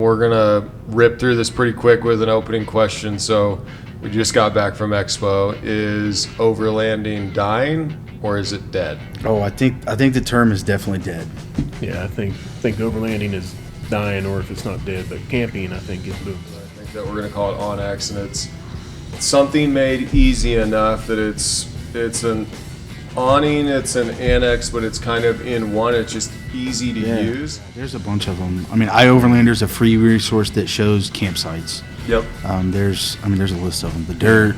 We're going to rip through this pretty quick with an opening question. So we just got back from Expo. Is overlanding dying or is it dead? Oh, I think the term is definitely dead. Yeah, I think overlanding is dying, or if it's not dead, but camping I think is booming. I think that we're going to call it Awn-X, and it's something made easy enough that it's an awning, it's an annex, but it's kind of in one. It's just easy to use. There's a bunch of them. I mean, iOverlander's a free resource that shows campsites. Yep. There's a list of them. The Dirt,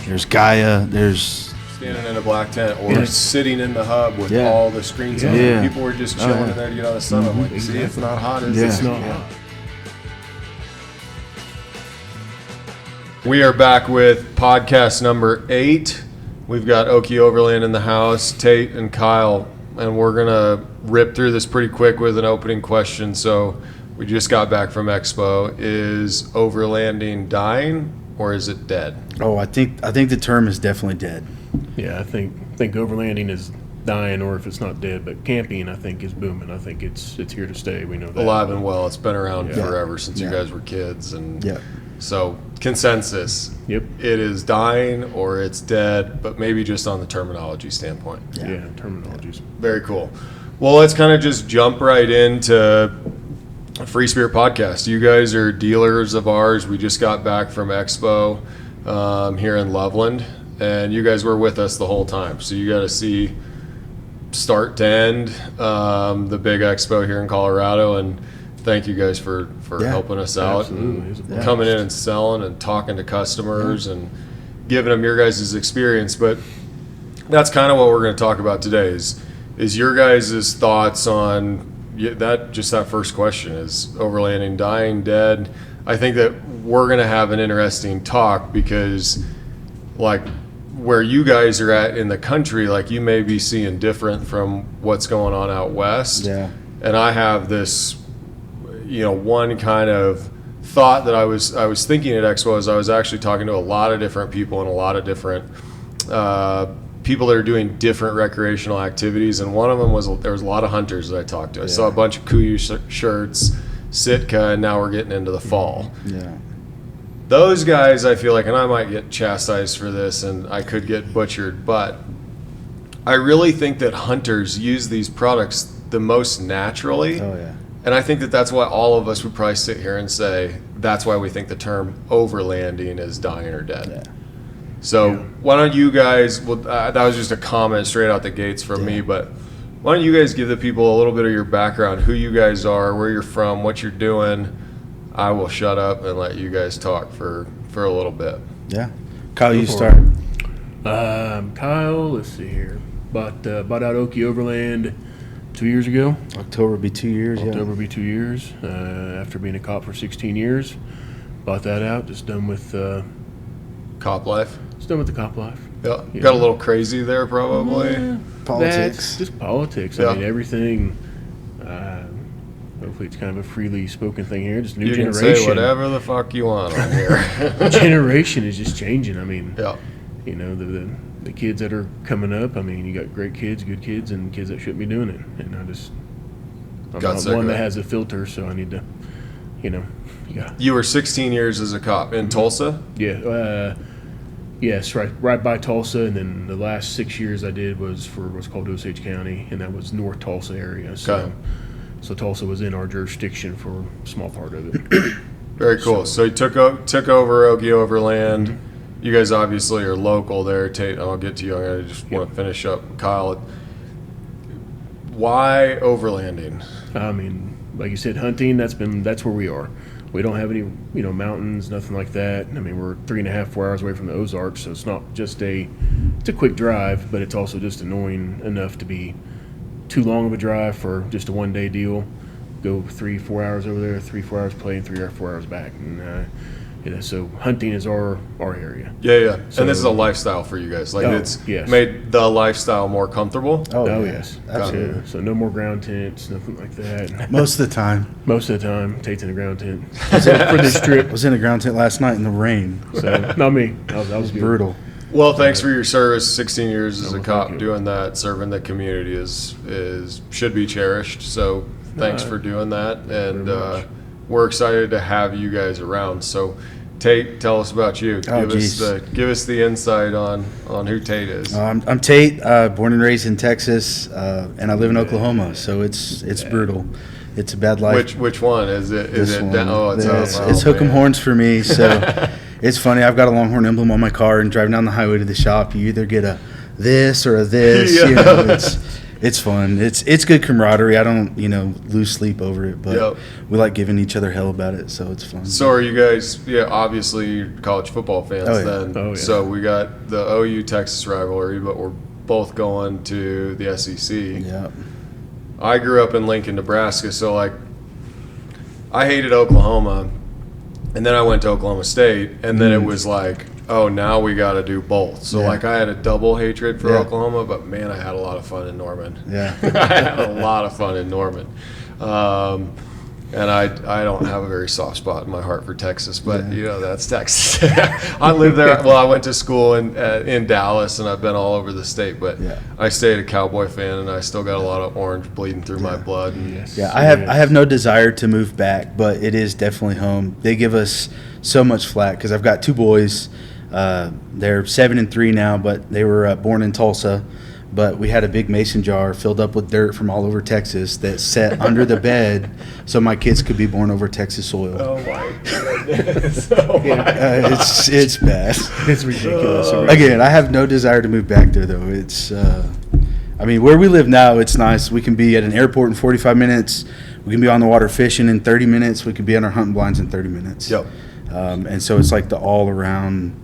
there's Gaia, there's standing in a black tent or sitting in the hub with all the screens on. Yeah. People were just chilling in there to get out of the sun. I'm like, see, it's not hot, is it? It's not hot. We are back with podcast number 8. We've got Okie Overland in the house, Tate and Kyle, and we're going to rip through this pretty quick with an opening question. So we just got back from Expo. Is overlanding dying or is it dead? Oh, I think the term is definitely dead. Yeah, I think overlanding is dying, or if it's not dead, but camping I think is booming. I think it's here to stay. We know that. Alive and well. It's been around forever since you guys were kids. And so consensus. Yep. It is dying or it's dead, but maybe just on the terminology standpoint. Yeah, terminologies. Very cool. Well, let's kind of just jump right into Free Spirit Podcast. You guys are dealers of ours. We just got back from Expo here in Loveland, and you guys were with us the whole time. So you got to see start to end the big Expo here in Colorado, and thank you guys for helping us out and coming in and selling and talking to customers and giving them your guys' experience. But that's kind of what we're going to talk about today is your guys' thoughts on that first question. Is overlanding dying, dead? I think that we're going to have an interesting talk because like where you guys are at in the country, like you may be seeing different from what's going on out west. Yeah. And I have this, one kind of thought that I was thinking at Expo as I was actually talking to a lot of different people and a lot of different people that are doing different recreational activities. And one of them there was a lot of hunters that I talked to. I saw a bunch of Kuyu shirts, Sitka, and now we're getting into the fall. Yeah. Those guys, I feel like, and I might get chastised for this and I could get butchered, but I really think that hunters use these products the most naturally. Oh, yeah. And I think that that's why all of us would probably sit here and say that's why we think the term overlanding is dying or dead. Yeah. So why don't you guys, that was just a comment straight out the gates from me, but why don't you guys give the people a little bit of your background, who you guys are, where you're from, what you're doing. I will shut up and let you guys talk for a little bit. Yeah. Kyle, you start. Kyle, let's see here. Bought out Okie Overland 2 years ago. October will be 2 years. October will be 2 years. After being a cop for 16 years, bought that out. Just done with Cop life. Just done with the cop life. Yeah. Got a little crazy there, probably. Politics. That's just politics. Yeah. I mean, everything. Hopefully, it's kind of a freely spoken thing here. Just new generation. You can say whatever the fuck you want on here. Generation is just changing. I mean, the kids that are coming up. I mean, you got great kids, good kids, and kids that shouldn't be doing it. And I'm not one that has a filter, so I need to, You were 16 years as a cop in Tulsa? Yeah. Yes, right by Tulsa, and then the last 6 years I did was for what's called Osage County, and that was North Tulsa area. So Tulsa was in our jurisdiction for a small part of it. Very cool. So you took over Okie Overland. Mm-hmm. You guys obviously are local there. Tate, I'll get to you. I just want to finish up. Kyle, why overlanding? I mean, like you said, hunting. That's where we are. We don't have any, mountains, nothing like that. I mean, we're 3.5, 4 hours away from the Ozarks, so it's not just it's a quick drive, but it's also just annoying enough to be too long of a drive for just a one-day deal. Go 3-4 hours over there, 3-4 hours play, and 3 or 4 hours back. And so hunting is our area. Yeah. So, and this is a lifestyle for you guys. It's made the lifestyle more comfortable. Oh yes, absolutely. So no more ground tents, nothing like that. Most of the time. Tate's in a ground tent for this trip. I was in a ground tent last night in the rain. So not me. That was brutal. Well, thanks for your service. 16 years as a cop doing that, serving the community should be cherished. So thanks for doing that. And we're excited to have you guys around. So, Tate, tell us about you. Oh, Give us the insight on who Tate is. I'm Tate, born and raised in Texas, and I live in Oklahoma, so it's brutal. It's a bad life. Which one is it? Is This it? one. It's Hook 'em horns for me. So it's funny. I've got a Longhorn emblem on my car, and driving down the highway to the shop, you either get a this or a this. Yeah. You know, it's fun. It's good camaraderie. I don't lose sleep over it, but we like giving each other hell about it, so it's fun. So are you guys? Yeah, obviously college football fans. Oh, yeah. Then, Oh, yeah. So we got the OU Texas rivalry, but we're both going to the SEC. Yeah. I grew up in Lincoln, Nebraska, so like I hated Oklahoma, and then I went to Oklahoma State, and then it was like, oh, now we got to do both. So Yeah. like I had a double hatred for Yeah. Oklahoma, but man, I had a lot of fun in Norman. Yeah. I had a lot of fun in Norman. And I don't have a very soft spot in my heart for Texas, but that's Texas. I lived there. Well, I went to school in Dallas, and I've been all over the state. But I stayed a Cowboy fan, and I still got a lot of orange bleeding through my blood. And Yeah, I have no desire to move back, but it is definitely home. They give us so much flack because I've got two boys. They're 7 and 3 now, but they were born in Tulsa. But we had a big mason jar filled up with dirt from all over Texas that sat under the bed so my kids could be born over Texas soil. Oh my goodness! Oh my It's bad. It's ridiculous. Again, I have no desire to move back there, though. It's, I mean, where we live now, it's nice. We can be at an airport in 45 minutes. We can be on the water fishing in 30 minutes. We can be on our hunting blinds in 30 minutes. Yep. And so it's like the all-around.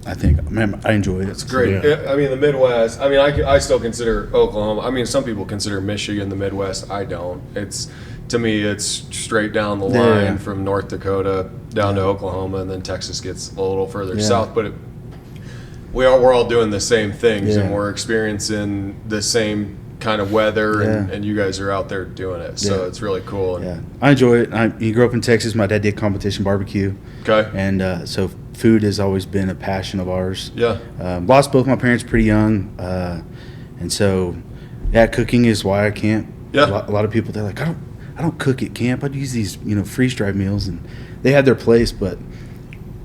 I think, man, I enjoy it. It's great. Yeah. I mean, the Midwest. I mean, I still consider Oklahoma. I mean, some people consider Michigan the Midwest. I don't. To me, it's straight down the line from North Dakota down to Oklahoma, and then Texas gets a little further south. But we're all doing the same things, and we're experiencing the same kind of weather, and you guys are out there doing it. So it's really cool. And I enjoy it. You grew up in Texas. My dad did competition barbecue. Okay. And so food has always been a passion of ours. Yeah. Lost both my parents pretty young. And so, cooking is why I camp. Yeah. A lot of people, they're like, I don't cook at camp. I'd use these, freeze-dried meals. And they had their place, but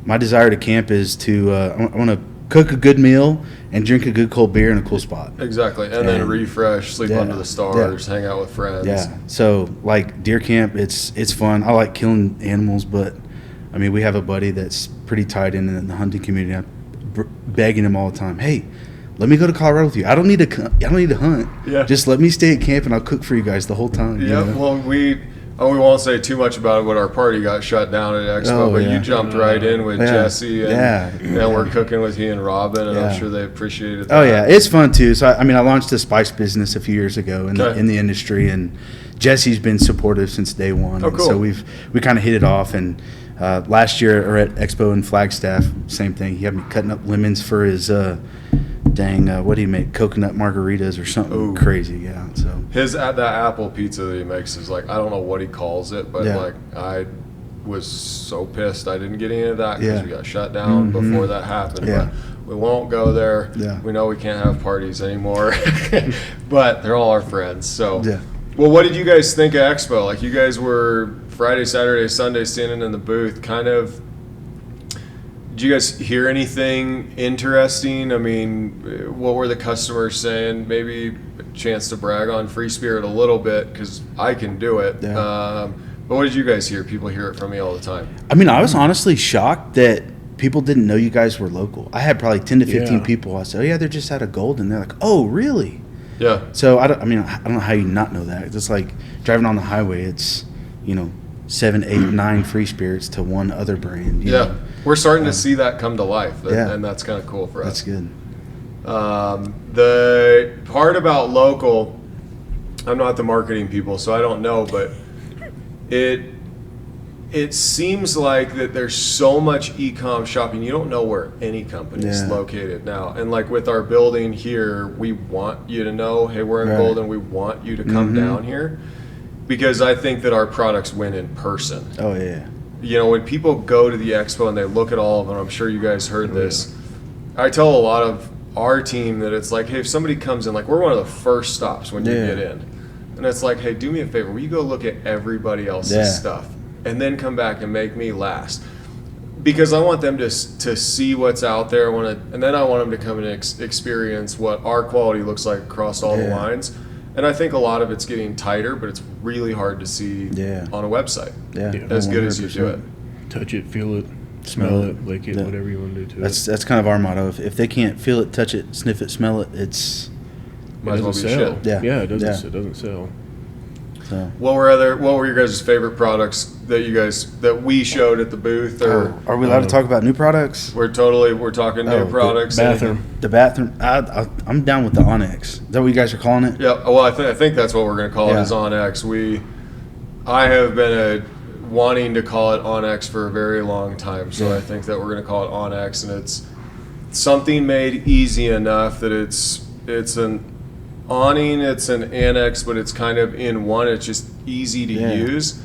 my desire to camp is to, I want to cook a good meal and drink a good cold beer in a cool spot. Exactly. And then refresh, sleep under the stars, hang out with friends. Yeah. So like deer camp, it's fun. I like killing animals, but I mean, we have a buddy that's pretty tied in the hunting community. I'm begging him all the time, hey, let me go to Colorado with you. I don't need to hunt. Yeah. Just let me stay at camp and I'll cook for you guys the whole time. Yeah. Well, we won't say too much about it, but our party got shut down at Expo. But you jumped right in with Jesse, and we're cooking with you and Robin, and I'm sure they appreciated that. Oh yeah, it's fun too. So I launched a spice business a few years ago in the industry, and Jesse's been supportive since day one. Oh, cool. So we kind of hit it off, and last year or at Expo in Flagstaff, same thing. He had me cutting up lemons for his what do you make? Coconut margaritas or something crazy. Yeah. So that apple pizza that he makes is like, I don't know what he calls it, but like I was so pissed I didn't get any of that because we got shut down before that happened. Yeah. But we won't go there. Yeah. We know we can't have parties anymore, but they're all our friends. So, Yeah. Well, what did you guys think of Expo? Like, you guys were Friday, Saturday, Sunday standing in the booth, kind of. Did you guys hear anything interesting? I mean, what were the customers saying? Maybe a chance to brag on Free Spirit a little bit because I can do it. Yeah. But what did you guys hear? People hear it from me all the time. I mean, I was honestly shocked that people didn't know you guys were local. I had probably 10 to 15 people. I said, oh yeah, they're just out of Golden. They're like, oh really? Yeah. So I don't know how you not know that. It's like driving on the highway. It's 7, 8, 9 Free Spirits to one other brand. You know? We're starting to see that come to life, and that's kind of cool for us. That's good. The part about local, I'm not the marketing people, so I don't know, but it seems like that there's so much e-com shopping, you don't know where any company is located now. And like with our building here, we want you to know, hey, we're in Golden, we want you to come down here, because I think that our products win in person. Oh yeah. When people go to the expo and they look at all of them, I'm sure you guys heard this. I tell a lot of our team that it's like, hey, if somebody comes in, like we're one of the first stops when you get in. And it's like, hey, do me a favor. Will you go look at everybody else's stuff? and then come back and make me last. Because I want them to see what's out there, and then I want them to come and experience what our quality looks like across all the lines. And I think a lot of it's getting tighter, but it's really hard to see on a website. As good as you do it. Touch it, feel it, smell it, lick it, whatever you want to do to it. That's kind of our motto. If they can't feel it, touch it, sniff it, smell it, it's might as well be sell. shit. Yeah, it doesn't sell. So. What were your guys' favorite products that we showed at the booth? Or are we allowed to talk about new products? We're talking new products. The bathroom. I'm down with the Awn-X. Is that what you guys are calling it? Yeah. Well, I think that's what we're going to call it, is Awn-X. I have been wanting to call it Awn-X for a very long time, so I think that we're going to call it Awn-X, and it's something made easy enough that it's an awning, it's an annex, but it's kind of in one. It's just easy to use,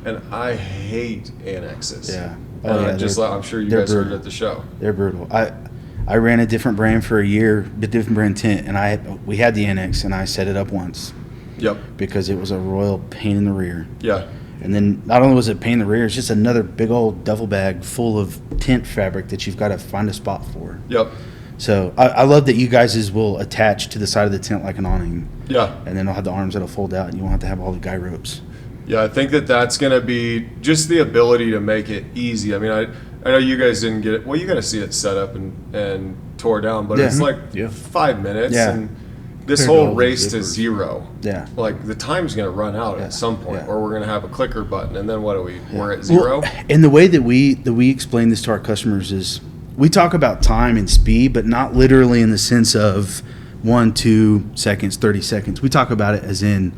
and I hate annexes. Yeah. I'm sure you guys heard it at the show. They're brutal. I ran a different brand for a year, a different brand tent, and we had the annex, and I set it up once. Yep. Because it was a royal pain in the rear. Yeah. And then not only was it a pain in the rear, it's just another big old duffel bag full of tent fabric that you've got to find a spot for. Yep. So I love that you guys will attach to the side of the tent like an awning. Yeah. And then it'll have the arms that'll fold out, and you won't have to have all the guy ropes. Yeah, I think that's going to be just the ability to make it easy. I mean, I know you guys didn't get it. Well, you got to see it set up and tore down, but it's like 5 minutes. Yeah. And this whole race to zero. Yeah. Like the time's going to run out at some point, or we're going to have a clicker button, and then what are we? We're at zero. Well, and the way that we explain this to our customers is we talk about time and speed, but not literally in the sense of 1, 2 seconds, 30 seconds. We talk about it as in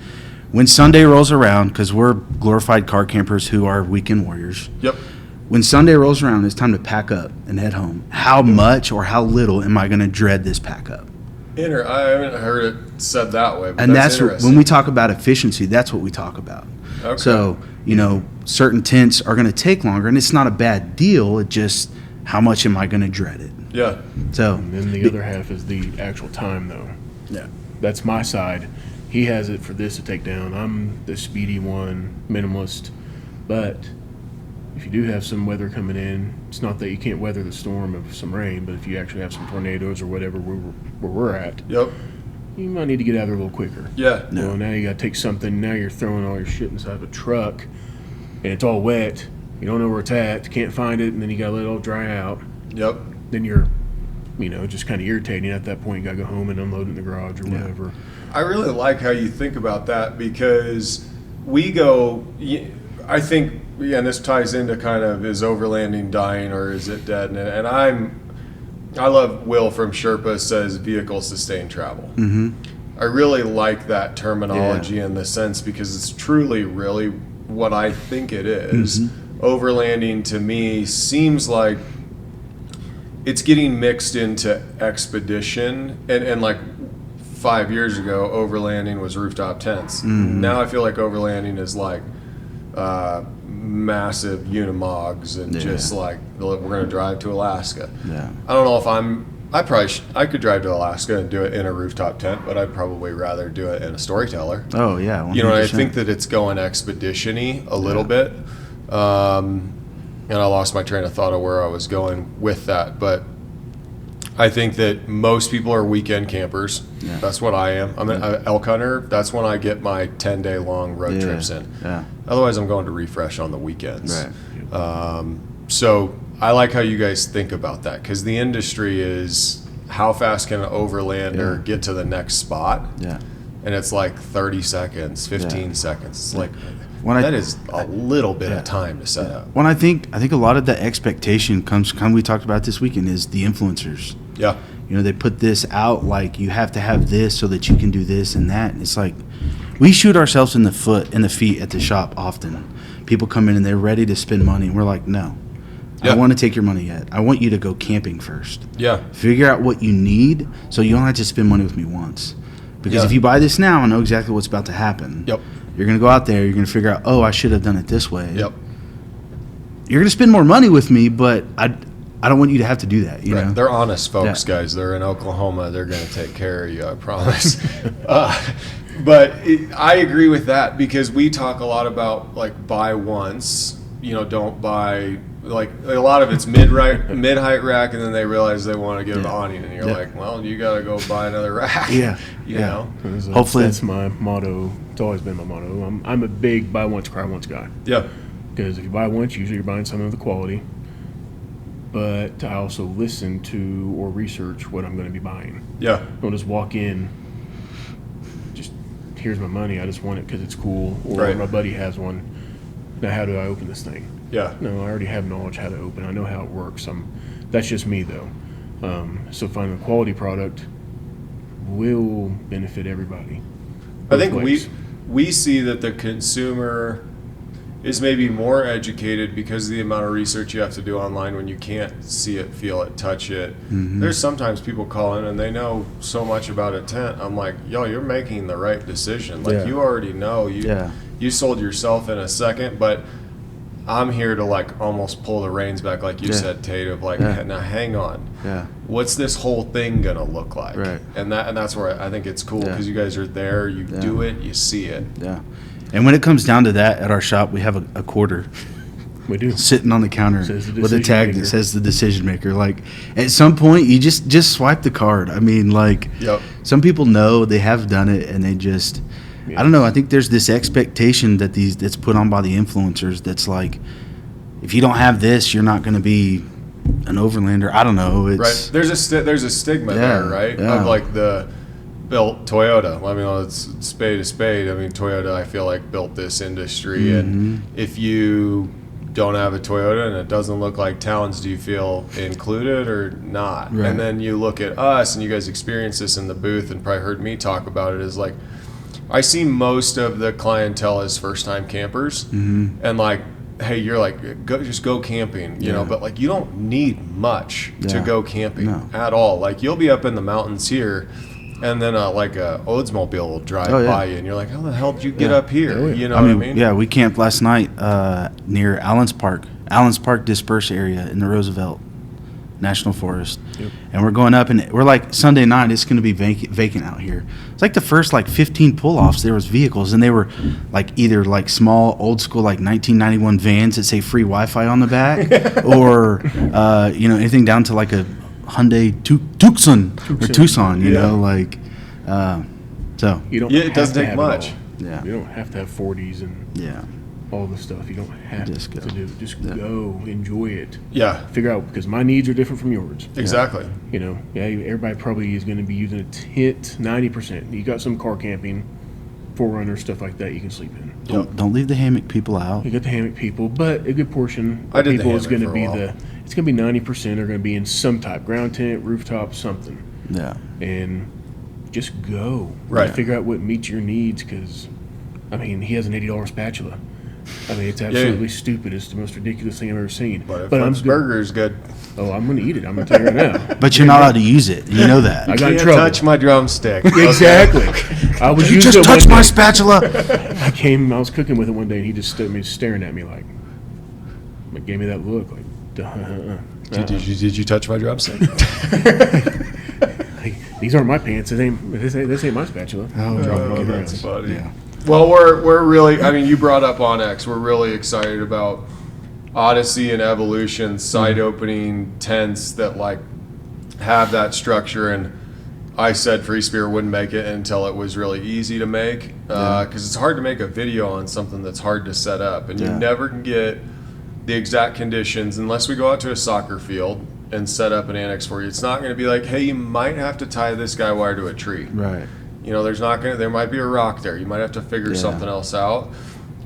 when Sunday rolls around, because we're glorified car campers who are weekend warriors. Yep. When Sunday rolls around, it's time to pack up and head home. How much or how little am I going to dread this pack up? I haven't heard it said that way, but and that's when we talk about efficiency, that's what we talk about. Okay. So, certain tents are going to take longer, and it's not a bad deal. It just, how much am I going to dread it? Yeah. So, and then the other half is the actual time, though. Yeah. That's my side. He has it for this to take down. I'm the speedy one, minimalist. But if you do have some weather coming in, it's not that you can't weather the storm of some rain, but if you actually have some tornadoes or whatever where we're at, Yep. you might need to get out of there a little quicker. Yeah. Well, now you got to take something. Now you're throwing all your shit inside of a truck, and it's all wet. You don't know where it's at. You can't find it, and then you got to let it all dry out. Yep. Then you're, just kind of irritating. At that point, you got to go home and unload it in the garage or whatever. I really like how you think about that, because we go, I think, and this ties into kind of, is overlanding dying or is it dead? And I love Will from Sherpa says vehicle sustained travel. mm-hmm. I really like that terminology in the sense, because it's truly really what I think it is. Mm-hmm. Overlanding to me seems like it's getting mixed into expedition, and like 5 years ago, overlanding was rooftop tents. Mm-hmm. Now I feel like overlanding is like massive unimogs and just like, we're going to drive to Alaska. Yeah. I don't know if I could drive to Alaska and do it in a rooftop tent, but I'd probably rather do it in a storyteller. Oh, yeah. 100%. I think that it's going expedition-y a little bit. And I lost my train of thought of where I was going with that, but I think that most people are weekend campers. Yeah. That's what I am. I'm an elk hunter. That's when I get my 10-day long road trips in. Yeah. Otherwise, I'm going to refresh on the weekends. Right. So I like how you guys think about that, because the industry is how fast can an overlander get to the next spot? Yeah. And it's like 30 seconds, 15 seconds. It's like, When that is a little bit of time to set up. When I think a lot of the expectation comes, we talked about this weekend, is the influencers. Yeah. They put this out like you have to have this so that you can do this and that. And it's like we shoot ourselves in the feet at the shop often. People come in and they're ready to spend money, and we're like, no. I don't want to take your money yet. I want you to go camping first. Yeah. Figure out what you need so you don't have to spend money with me once. Because if you buy this now, I know exactly what's about to happen. Yep. You're going to go out there, you're going to figure out, I should have done it this way. Yep. You're going to spend more money with me, but I don't want you to have to do that. You know? They're honest folks, guys. They're in Oklahoma. They're going to take care of you, I promise. But I agree with that, because we talk a lot about like buy once don't buy, like, a lot of it's mid-height rack, and then they realize they want to get an awning, and you're like, well, you got to go buy another rack. Yeah. You know? Hopefully that's my motto. It's always been my motto. I'm a big buy once, cry once guy. Yeah. Because if you buy once, usually you're buying something of the quality. But I also listen to or research what I'm going to be buying. Yeah. Don't just walk in, just here's my money, I just want it because it's cool, or Right. my buddy has one. Now how do I open this thing? Yeah. No, I already have knowledge how to open. I know how it works. That's just me though. So finding a quality product will benefit everybody. I think both ways. we see that the consumer is maybe more educated because of the amount of research you have to do online when you can't see it, feel it, touch it. There's sometimes people call in and they know so much about a tent. I'm like, yo, you're making the right decision. Like, Yeah. you already know. You sold yourself in a second, but I'm here to, like, almost pull the reins back, like you said, Tate, of like, now hang on. Yeah. What's this whole thing gonna look like? Right. And that's where I think it's cool, Yeah. because you guys are there, you do it, you see it. Yeah. And when it comes down to that, at our shop, we have a quarter We do. sitting on the counter Says the with a tag decision that maker. says the decision maker. Like, at some point, you just swipe the card. I mean, like, Yep. some people know they have done it, and they just, I don't know. I think there's this expectation that's put on by the influencers that's like, if you don't have this, you're not going to be an overlander. I don't know. It's Right. There's a stigma Yeah, there, right? yeah. Of like the built Toyota. I mean, it's spade to spade. I mean, Toyota, I feel like, built this industry, Mm-hmm. and if you don't have a Toyota and it doesn't look like Talons, do you feel included or not? Right. And then you look at us, and you guys experience this in the booth, and probably heard me talk about it. Is like, I see most of the clientele as first-time campers, and like, hey, you're like, just go camping, you know, but like, you don't need much to Yeah. go camping No. at all. Like, you'll be up in the mountains here, and then like a Oldsmobile will drive Oh, yeah. by you, and you're like, how the hell did you get up here? Oh, yeah. You know I mean, what I mean? yeah, we camped last night near Allen's Park Disperse area in the Roosevelt National Forest. Yep. And we're going up, and we're like, Sunday night, it's going to be vacant out here. It's like the first, like, 15 pull-offs, there was vehicles, and they were, like, either, like, small, old-school, like, 1991 vans that say free Wi-Fi on the back, or, anything down to, like, a Hyundai Tucson, you know, like, so, You don't Yeah, it have doesn't to take have much. It all. yeah, You don't have to have 40s and yeah, all the stuff. You don't have Just go. to do. Just Yeah. go, enjoy it. Yeah, Figure out, because my needs are different from yours. exactly. You know, everybody probably is going to be using a tent 90%. You got some car camping, 4Runner, stuff like that you can sleep in. don't leave the hammock people out. You got the hammock people, but a good portion I of did the people is hammock going to for a be while. it's going to be 90% are going to be in some type, ground tent, rooftop, something. Yeah, And just go. Right. Figure out what meets your needs, because, I mean, he has an $80 spatula. I mean, it's absolutely stupid. It's the most ridiculous thing I've ever seen. But if I'm Flips Burger is good, Oh, I'm going to eat it. I'm going to tell you right now. but you're not allowed to use it. You know that. I got in can't trouble. touch my drumstick. Exactly. I was You using just it one touched my day. spatula. I was cooking with it one day, and he just stood me staring at me like gave me that look like, Did you touch my drumstick? Like, these aren't my pants. This ain't my spatula. Oh, Oh, Get that's around. funny. Yeah. Well, we're really, I mean, you brought up Awn-X. We're really excited about Odyssey and Evolution site opening tents that like have that structure. And I said Free Spirit wouldn't make it until it was really easy to make, because it's hard to make a video on something that's hard to set up, and you Yeah. never can get the exact conditions unless we go out to a soccer field and set up an annex for you. It's not going to be like, hey, you might have to tie this guy wire to a tree. Right. You know, there might be a rock there. You might have to figure Yeah. something else out.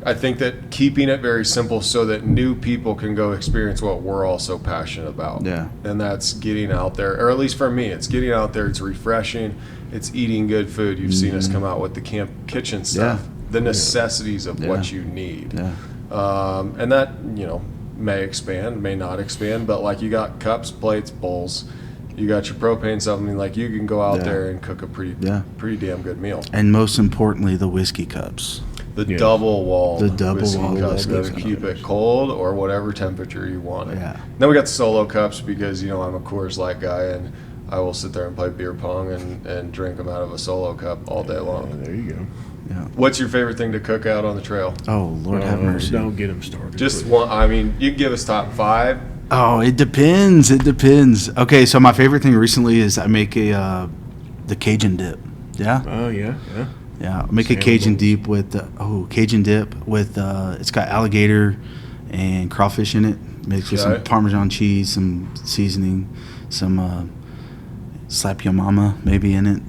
I think that keeping it very simple so that new people can go experience what we're all so passionate about. Yeah. And that's getting out there, or at least for me, it's getting out there, it's refreshing, it's eating good food. You've seen us come out with the camp kitchen stuff, the necessities of what you need. Yeah. And that, may expand, may not expand, but like you got cups, plates, bowls, you got your propane, something like you can go out Yeah. there and cook a pretty damn good meal. And most importantly, the whiskey cups. The Yeah. double walled The double whiskey walled cups whiskey that'll cups. keep it cold or whatever temperature you want it. Yeah. Then we got the solo cups because I'm a Coors Light guy and I will sit there and play beer pong and drink them out of a solo cup all day long. There you go. Yeah. What's your favorite thing to cook out on the trail? Oh, Lord have mercy. Don't get them started. Just one. I mean, you can give us top 5. Oh, it depends. It depends. Okay, so my favorite thing recently is I make the Cajun dip. Yeah. Oh yeah. Yeah, I make a Salmon Cajun bowls. dip with Cajun dip with it's got alligator and crawfish in it, mixed with some Okay. Parmesan cheese, some seasoning, some slap your mama maybe in it.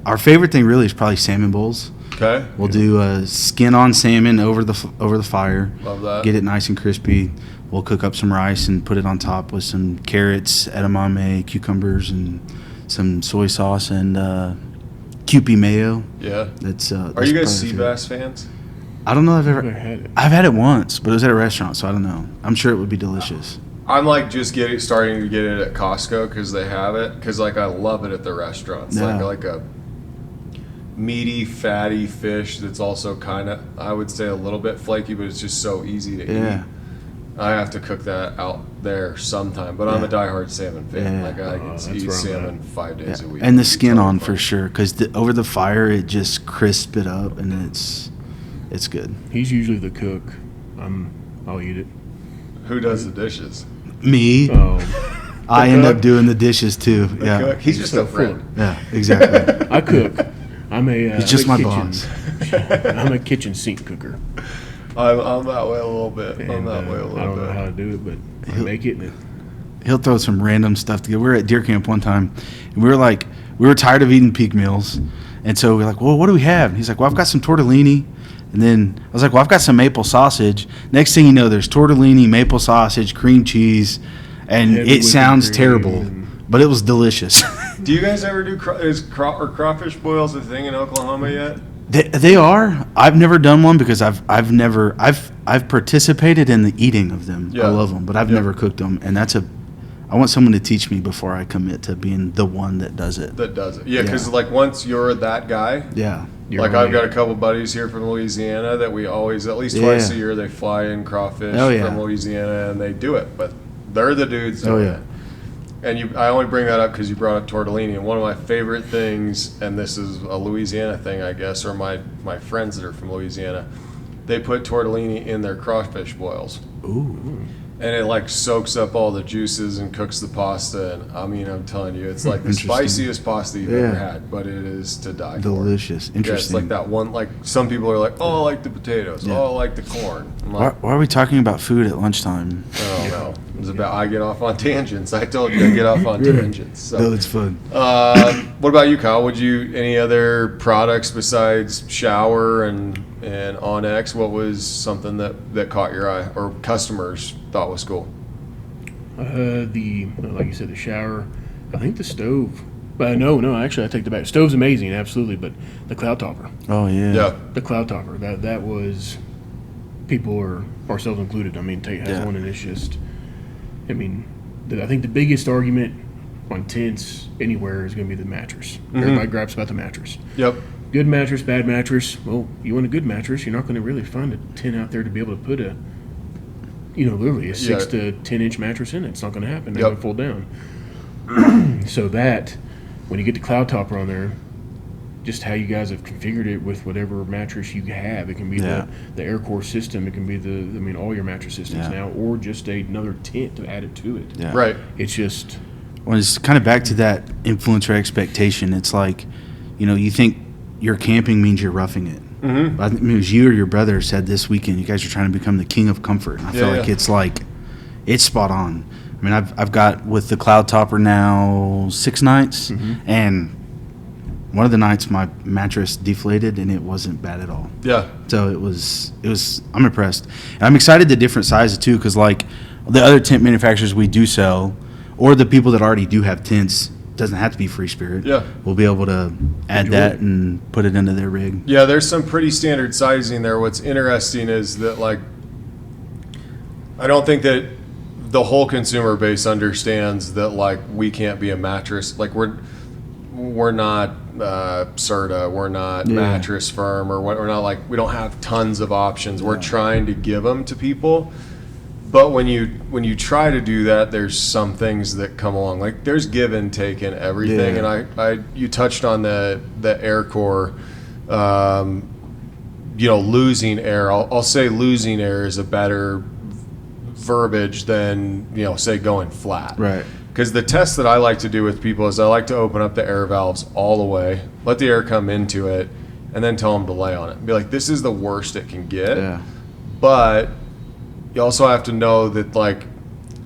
Our favorite thing really is probably salmon bowls. Okay. We'll do skin on salmon over the fire. Love that. Get it nice and crispy. We'll cook up some rice and put it on top with some carrots, edamame, cucumbers, and some soy sauce and Kewpie mayo. Yeah. That's. Are you guys sea bass fans? I don't know if I've Never ever. had it. I've had it once, but it was at a restaurant, so I don't know. I'm sure it would be delicious. I'm like just starting to get it at Costco because they have it. Because like I love it at the restaurants. Yeah. Like a meaty, fatty fish that's also kind of, I would say, a little bit flaky, but it's just so easy to Yeah. eat. I have to cook that out there sometime, but I'm a diehard salmon fan. Yeah. Like I can that's eat where I'm salmon at. 5 days a week. And the It's skin totally on fine. for sure, because over the fire it just crisps it up, and it's good. He's usually the cook. I'll eat it. Who does the dishes? Me, Oh, I end up cook? doing the dishes too. The Yeah, cook? He's just so a friend. yeah, exactly. I cook. I'm a. He's just I'm a my kitchen- boss. I'm a kitchen sink cooker. I'm that way a little bit. I'm And, that way a I little don't know bit. how to do it, but I He'll- make it. And He'll throw some random stuff together. We were at deer camp one time, and we were tired of eating peak meals, and so we're like, well, what do we have? And he's like, well, I've got some tortellini. And then I was like, well, I've got some maple sausage. Next thing you know, there's tortellini, maple sausage, cream cheese, and Heavy it whipping sounds cream terrible, and- but it was delicious. Do you guys ever do crawfish boils a thing in Oklahoma yet? They are. I've never done one because I've participated in the eating of them. Yeah. I love them, but I've Yeah. never cooked them, and I want someone to teach me before I commit to being the one that does it. That does it. Yeah, because Yeah. like once you're that guy, Yeah. you're like right. I've got a couple buddies here from Louisiana that we always, at least Yeah. twice a year, they fly in crawfish Oh, yeah. from Louisiana and they do it. But they're the dudes Oh, doing yeah. it. And I only bring that up because you brought up tortellini. And one of my favorite things, and this is a Louisiana thing, I guess, or my friends that are from Louisiana, they put tortellini in their crawfish boils. Ooh. And it like soaks up all the juices and cooks the pasta. And I mean, I'm telling you, it's like the Interesting. spiciest pasta you've Yeah. ever had, but it is to die for. Delicious. Yeah, it's Interesting. like that one, like some people are like, oh, I like the potatoes. Yeah. Oh, I like the corn. I'm Why, like, why are we talking about food at lunchtime? oh, no. It's about, I get off on tangents. I told you I get off on tangents. So. No, it's fun. What about you, Kyle? Would you, any other products besides shower and Awn-X? What was something that caught your eye or customers thought was cool? Like you said, the shower. I think the stove. No, actually, I take the back. Stove's amazing, absolutely, but the cloud topper. Oh yeah. Yeah. The cloud topper. That was, people are, ourselves included. I mean, Tate has Yeah. one, and it's just, I mean, I think the biggest argument on tents anywhere is going to be the mattress. Everybody grabs about the mattress. Yep. Good mattress, bad mattress. Well, you want a good mattress, you're not going to really find a tent out there to be able to put literally a 6 to 10 inch mattress in it. It's not going to happen. They're Yep. going to fold down. So that, when you get the cloud topper on there, just how you guys have configured it with whatever mattress you have. It can be Yeah. the air core system. It can be all your mattress systems Yeah. now, or just another tent to add it to it. Yeah. Right. It's just, Well, it's kind of back to that influencer expectation. It's like, you think you're camping means you're roughing it. Mm-hmm. I think it was you or your brother said this weekend you guys are trying to become the king of comfort. And I feel Yeah, like it's spot on. I mean, I've got with the cloud topper now 6 nights, and one of the nights my mattress deflated and it wasn't bad at all. Yeah. So it was. I'm impressed, and I'm excited the different sizes too, because like the other tent manufacturers we do sell, or the people that already do have tents, doesn't have to be Free Spirit. Yeah. We'll be able to add Enjoy that it. and put it into their rig. Yeah, there's some pretty standard sizing there. What's interesting is that, like, I don't think that the whole consumer base understands that, like, we can't be a mattress. Like, we're not Serta, we're not Yeah. Mattress Firm, or what. We're not like, we don't have tons of options. We're trying to give them to people. But when you try to do that, there's some things that come along. Like there's give and take in everything. Yeah. And you touched on the air core. losing air. I'll say losing air is a better verbiage than, say going flat. Right. Because the test that I like to do with people is I like to open up the air valves all the way, let the air come into it, and then tell them to lay on it. Be like, this is the worst it can get. Yeah. But you also have to know that, like,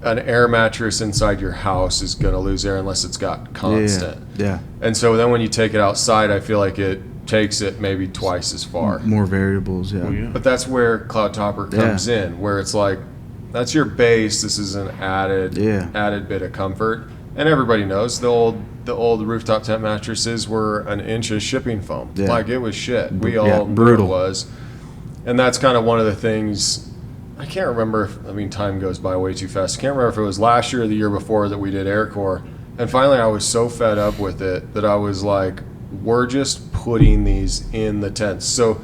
an air mattress inside your house is going to lose air unless it's got constant. Yeah. And so then when you take it outside, I feel like it takes it maybe twice as far. More variables, yeah. Oh, yeah. But that's where Cloud Topper comes in, where it's like, that's your base. This is an added bit of comfort. And everybody knows the old rooftop tent mattresses were an inch of shipping foam. Yeah. Like, it was shit. We all knew brutal. it was. And that's kind of one of the things. I can't remember if, time goes by way too fast. I can't remember if it was last year or the year before that we did AirCore. And finally I was so fed up with it that I was like, we're just putting these in the tents. So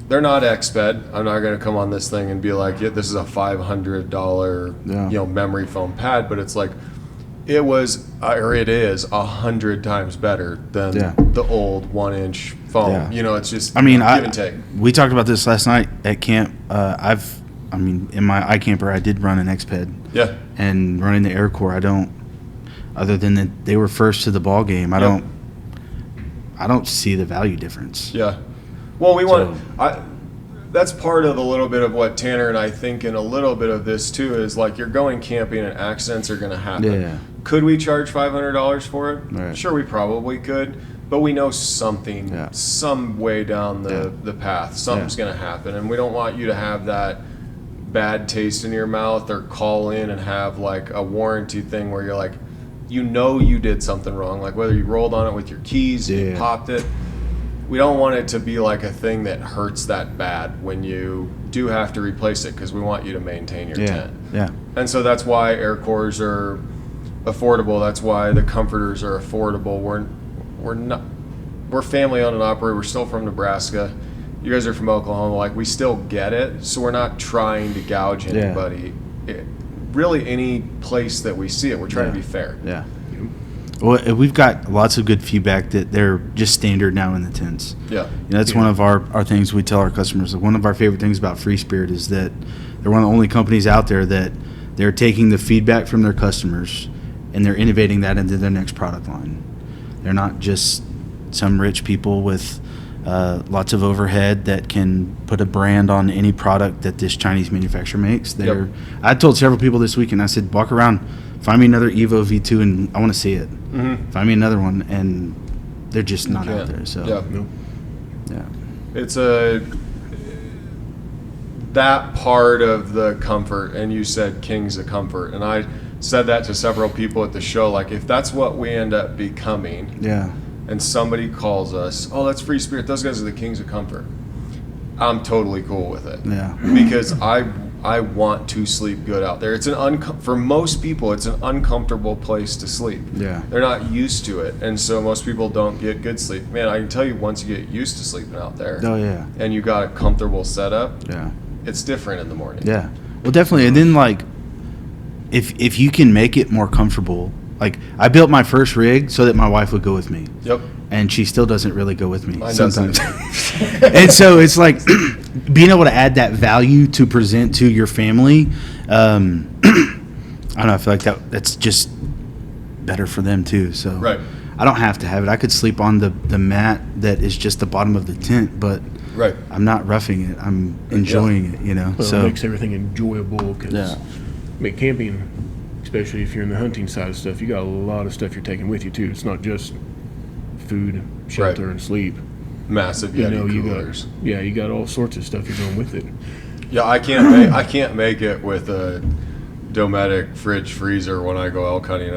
they're not XBed. I'm not going to come on this thing and be like, yeah, this is a $500 memory foam pad, but it's like, it was, or it is 100 times better than the old 1-inch foam. Yeah. It's just give and take. We talked about this last night at camp. In my iCamper, I did run an XPED. Yeah. And running the AirCore, I don't, other than that they were first to the ball game, I don't see the value difference. Yeah. Well, that's part of a little bit of what Tanner and I think in a little bit of this too, is like, you're going camping and accidents are going to happen. Yeah. Could we charge $500 for it? Right. Sure, we probably could, but we know something, some way down the path, something's going to happen, and we don't want you to have that bad taste in your mouth or call in and have like a warranty thing where you're like, you did something wrong, like whether you rolled on it with your keys, you popped it. We don't want it to be like a thing that hurts that bad when you do have to replace it, because we want you to maintain your tent. Yeah. And so that's why AirCores are affordable. That's why the comforters are affordable. We're family owned and operated. We're still from Nebraska. You guys are from Oklahoma. Like, we still get it. So we're not trying to gouge anybody. Really, any place that we see it, we're trying to be fair. Yeah. Well, we've got lots of good feedback that they're just standard now in the tents. Yeah. That's one of our things we tell our customers. One of our favorite things about Free Spirit is that they're one of the only companies out there that they're taking the feedback from their customers and they're innovating that into their next product line. They're not just some rich people with lots of overhead that can put a brand on any product that this Chinese manufacturer makes. I told several people this weekend, I said, walk around, find me another Evo V2 and I want to see it. Mm-hmm. Find me another one, and they're just not out there. So it's that part of the comfort, and you said King's of Comfort, and I said that to several people at the show, like, if that's what we end up becoming, and somebody calls us, oh, that's Free Spirit, those guys are the Kings of Comfort, I'm totally cool with it. Because I want to sleep good out there. It's for most people, it's an uncomfortable place to sleep. They're not used to it, and so most people don't get good sleep. Man, I can tell you, once you get used to sleeping out there, and you got a comfortable setup, it's different in the morning. Well, definitely. And then, like, if you can make it more comfortable, like, I built my first rig so that my wife would go with me. And she still doesn't really go with me sometimes. And so it's like being able to add that value to present to your family. I don't know. I feel like that's just better for them too. So I don't have to have it. I could sleep on the mat that is just the bottom of the tent, but I'm not roughing it. I'm enjoying it. Well, so it makes everything enjoyable. Because camping, especially if you're in the hunting side of stuff, you got a lot of stuff you're taking with you too. It's not just food, shelter, and sleep. Massive Yeti coolers. You got all sorts of stuff you're going with it. Yeah, I can't make it with a Dometic fridge freezer when I go elk hunting.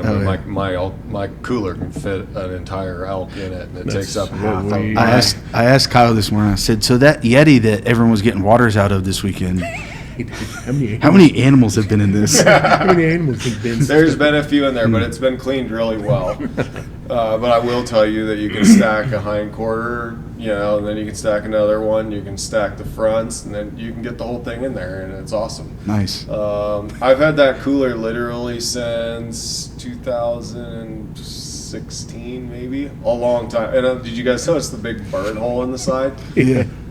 My cooler can fit an entire elk in it, and it takes up half of it. I asked Kyle this morning. I said, so that Yeti that everyone was getting waters out of this weekend, how many animals have been in this? How many animals have been? There's been a few in there, but it's been cleaned really well. But I will tell you that you can stack a hind quarter, and then you can stack another one. You can stack the fronts, and then you can get the whole thing in there, and it's awesome. Nice. I've had that cooler literally since 2016, maybe, a long time. And did you guys notice the big burn hole in the side?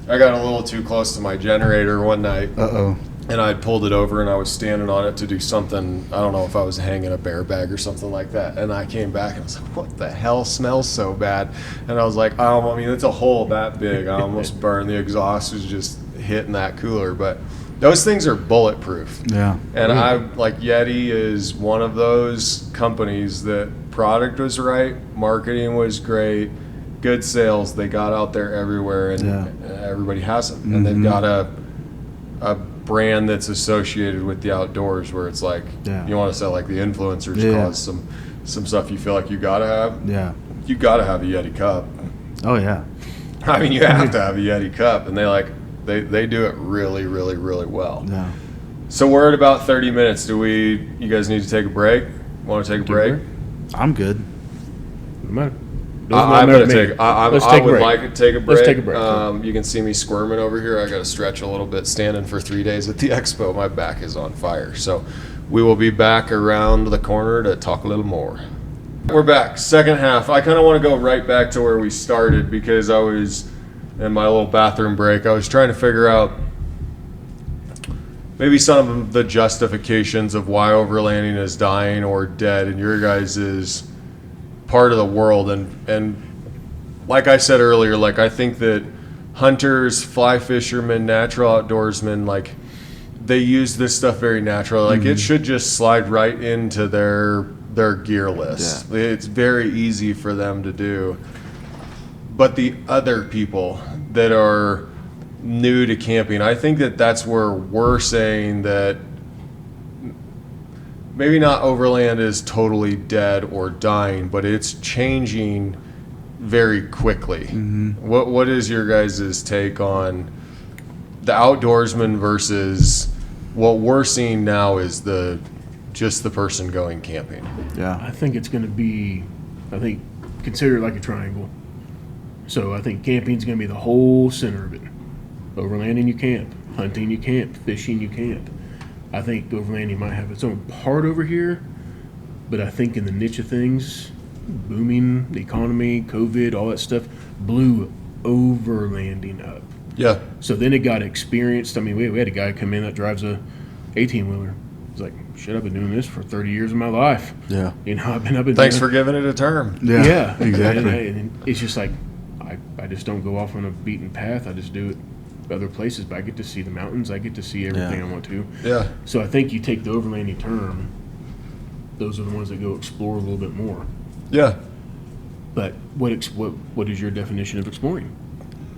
I got a little too close to my generator one night. Uh-oh. And I pulled it over and I was standing on it to do something. I don't know if I was hanging a bear bag or something like that. And I came back and I was like, what the hell smells so bad? And I was like, I mean, it's a hole that big. I almost burned. The exhaust was just hitting that cooler. But those things are bulletproof. Yeah. And Yeti is one of those companies that product was right, marketing was great, good sales. They got out there everywhere and everybody has them. And they've got a brand that's associated with the outdoors where it's like you want to sell like the influencers cause some stuff you feel like you gotta have. Yeah. You gotta have a Yeti cup. Oh yeah. I mean, you have to have a Yeti cup, and they do it really, really, really well. Yeah. So we're at about 30 minutes. You guys need to take a break? Want to take a break? I'm good. I would like to take a break. Let's take a break. You can see me squirming over here. I got to stretch a little bit. Standing for 3 days at the expo, my back is on fire. So we will be back around the corner to talk a little more. We're back. Second half. I kind of want to go right back to where we started because I was in my little bathroom break. I was trying to figure out maybe some of the justifications of why overlanding is dying or dead in your guys' part of the world. And like I said earlier, like I think that hunters, fly fishermen, natural outdoorsmen, like they use this stuff very naturally. Like it should just slide right into their gear list. Yeah. It's very easy for them to do. But the other people that are new to camping, I think that that's where we're saying that maybe not overland is totally dead or dying, but it's changing very quickly. What is your guys' take on the outdoorsman versus what we're seeing now is just the person going camping? Yeah. I think it's going to be, consider it like a triangle. So I think camping's going to be the whole center of it. Overlanding, you camp. Hunting, you camp. Fishing, you camp. I think overlanding might have its own part over here, but I think in the niche of things, booming, the economy, COVID, all that stuff, blew overlanding up. Yeah. So then it got experienced. I mean, we had a guy come in that drives a 18-wheeler. He's like, shit, I've been doing this for 30 years of my life. Yeah. You know, I've been Thanks for giving it a term. Yeah. Exactly. And it's just like, I just don't go off on a beaten path. I just do it other places, but I get to see the mountains. I get to see everything I want to. Yeah. So I think you take the overlanding term, those are the ones that go explore a little bit more. Yeah. But what is your definition of exploring?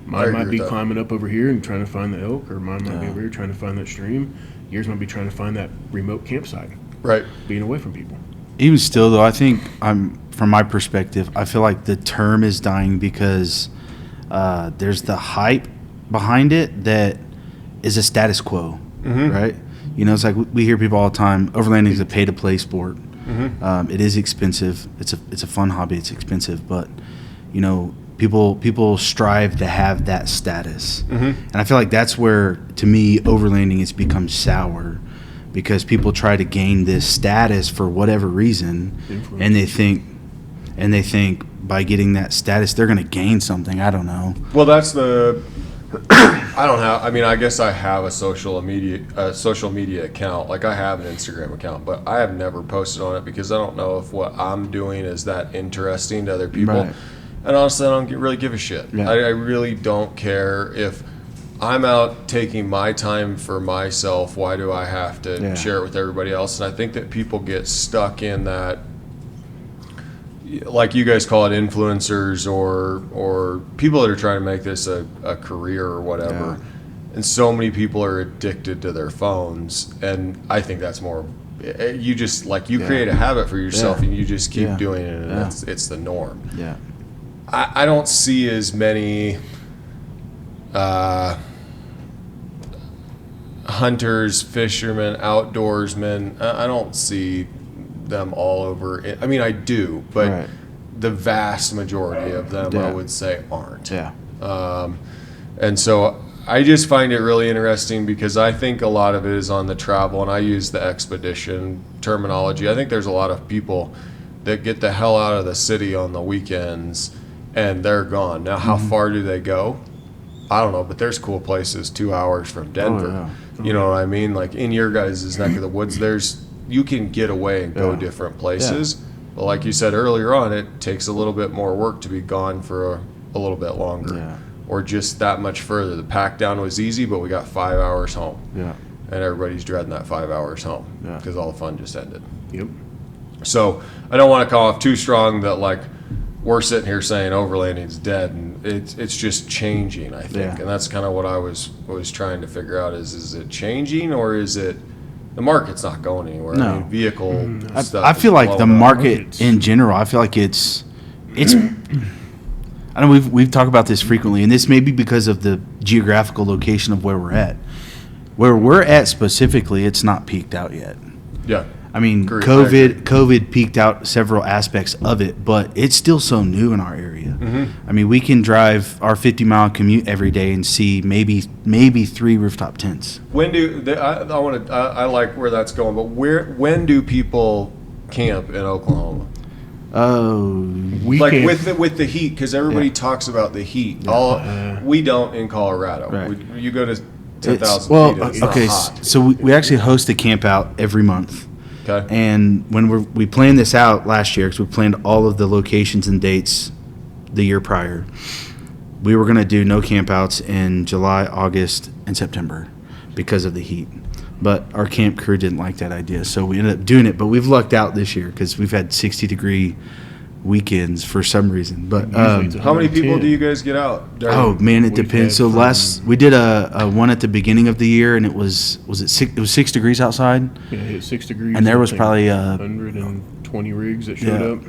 Mine might be climbing up over here and trying to find the elk, or mine might be over here trying to find that stream. Yours might be trying to find that remote campsite. Right. Being away from people. Even still, though, I think from my perspective, I feel like the term is dying because there's the hype behind it that is a status quo, right? You know, it's like we hear people all the time, overlanding is a pay-to-play sport. It is expensive. It's a fun hobby. It's expensive, but, you know, people strive to have that status. And I feel like that's where, to me, overlanding has become sour because people try to gain this status for whatever reason, and they think by getting that status they're going to gain something. I don't know. Well, that's I guess I have a social media account. Like I have an Instagram account, but I have never posted on it because I don't know if what I'm doing is that interesting to other people. Right. And honestly, I don't really give a shit. Yeah. I really don't care if I'm out taking my time for myself. Why do I have to share it with everybody else? And I think that people get stuck in that, like you guys call it, influencers or people that are trying to make this a career or whatever. Yeah. And so many people are addicted to their phones. And I think that's more, you just create a habit for yourself and you just keep doing it, and it's the norm. Yeah. I don't see as many hunters, fishermen, outdoorsmen. I don't see them all over. I mean, I do, but the vast majority of them, I would say, aren't. Yeah. And so I just find it really interesting because I think a lot of it is on the travel, and I use the expedition terminology. I think there's a lot of people that get the hell out of the city on the weekends and they're gone. Now, how far do they go? I don't know, but there's cool places 2 hours from Denver. yeah. You know what I mean? Like in your guys' neck of the woods, you can get away and go different places. But like you said earlier on, it takes a little bit more work to be gone for a little bit longer. Yeah. Or just that much further. The pack down was easy, but we got 5 hours home. Yeah. And everybody's dreading that 5 hours home Yeah. because all the fun just ended. Yep. So I don't want to come off too strong that like we're sitting here saying overlanding's dead, and it's just changing, I think. Yeah. And that's kind of what I was trying to figure out is it changing or is it the market's not going anywhere? No. I mean, vehicle stuff. I feel is like the blowing up. market in general, I feel like it's I know we've talked about this frequently, and this may be because of the geographical location of where we're at. Where we're at specifically, it's not peaked out yet. Yeah. I mean, Agree. I agree. COVID peaked out several aspects of it, but it's still so new in our area. I mean, we can drive our 50-mile commute every day and see maybe 3 rooftop tents. When do I like where that's going, but when do people camp in Oklahoma? Oh, We Like can't, with the heat, because everybody talks about the heat. We don't in Colorado. Right. You go to it's 10,000 well, feet. And it's not okay. hot. So we actually host a camp out every month. Okay. And when we planned this out last year, because we planned all of the locations and dates the year prior, we were going to do no campouts in July, August, and September because of the heat. But our camp crew didn't like that idea, so we ended up doing it. But we've lucked out this year because we've had 60-degree weekends for some reason. But Usually it's How many people 110. do you guys get out? during- oh man, it We've depends. had So we did a one at the beginning of the year, and it was it 6? It was 6 degrees outside. Yeah, it hit 6 degrees. And there was I think probably, 120 rigs that showed yeah. up.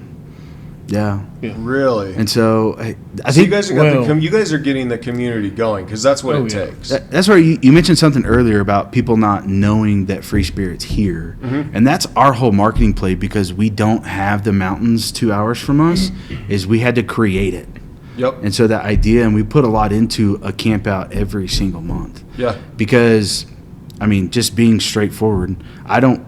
Yeah, Really? and so I So think you guys you guys are getting the community going because that's what Oh, it yeah. takes. That's where you mentioned something earlier about people not knowing that Free Spirit's here. And that's our whole marketing play because we don't have the mountains 2 hours from us, is we had to create it. Yep. And so that idea, and we put a lot into a camp out every single month. Yeah. Because, I mean, just being straightforward,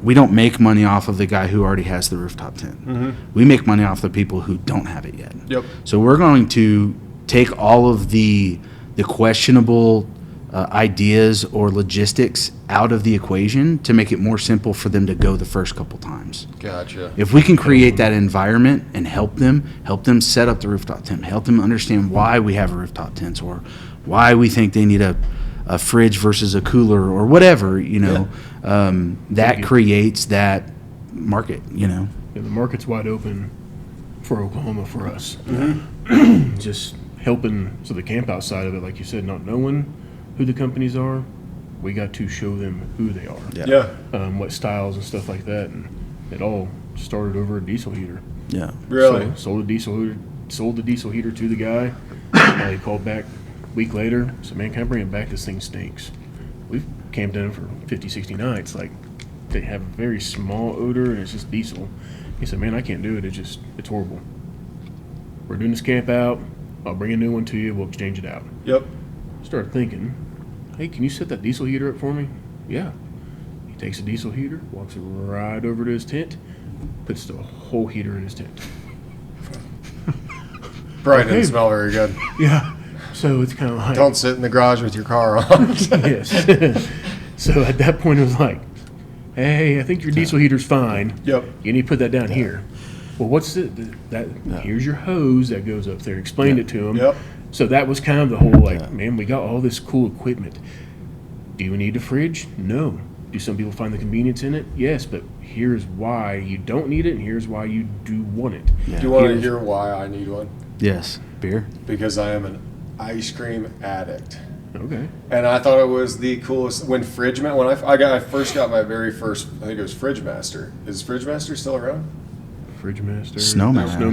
we don't make money off of the guy who already has the rooftop tent. We make money off the people who don't have it yet. Yep. So we're going to take all of the questionable ideas or logistics out of the equation to make it more simple for them to go the first couple times. Gotcha. If we can create that environment and help them set up the rooftop tent, help them understand why we have a rooftop tent or why we think they need a fridge versus a cooler or whatever, that creates that market, Yeah, the market's wide open for Oklahoma for us. Just helping, so the camp out side of it, like you said, not knowing who the companies are, we got to show them who they are. Yeah. Yeah. What styles and stuff like that, and it all started over a diesel heater. Yeah. Really? So, sold the diesel heater to the guy. He called back a week later, said, "Man, can I bring it back? This thing stinks." We've camped in for 50, 60 nights. Like, they have a very small odor, and it's just diesel. He said, "Man, I can't do it. It's horrible. We're doing this camp out. I'll bring a new one to you. We'll exchange it out." Yep. Started thinking, "Hey, can you set that diesel heater up for me?" Yeah. He takes a diesel heater, walks it right over to his tent, puts the whole heater in his tent. Probably Okay. didn't smell very good. Yeah. So it's kind of like, Don't sit in the garage with your car on. yes. So at that point, it was like, "Hey, I think your diesel heater's fine. Yep. You need to put that down here." Well, what's here's your hose that goes up there. Explained it to him. Yep. So that was kind of the whole, like, man, we got all this cool equipment. Do you need a fridge? No. Do some people find the convenience in it? Yes, but here's why you don't need it, and here's why you do want it. Yeah. Do you want to Here's- hear why I need one? Yes. Beer. Because I am an ice cream addict. Okay. And I thought it was the coolest when I first got my very first, I think it was Fridge Master. Is Fridge Master still around? Fridge Master. Snowmaster.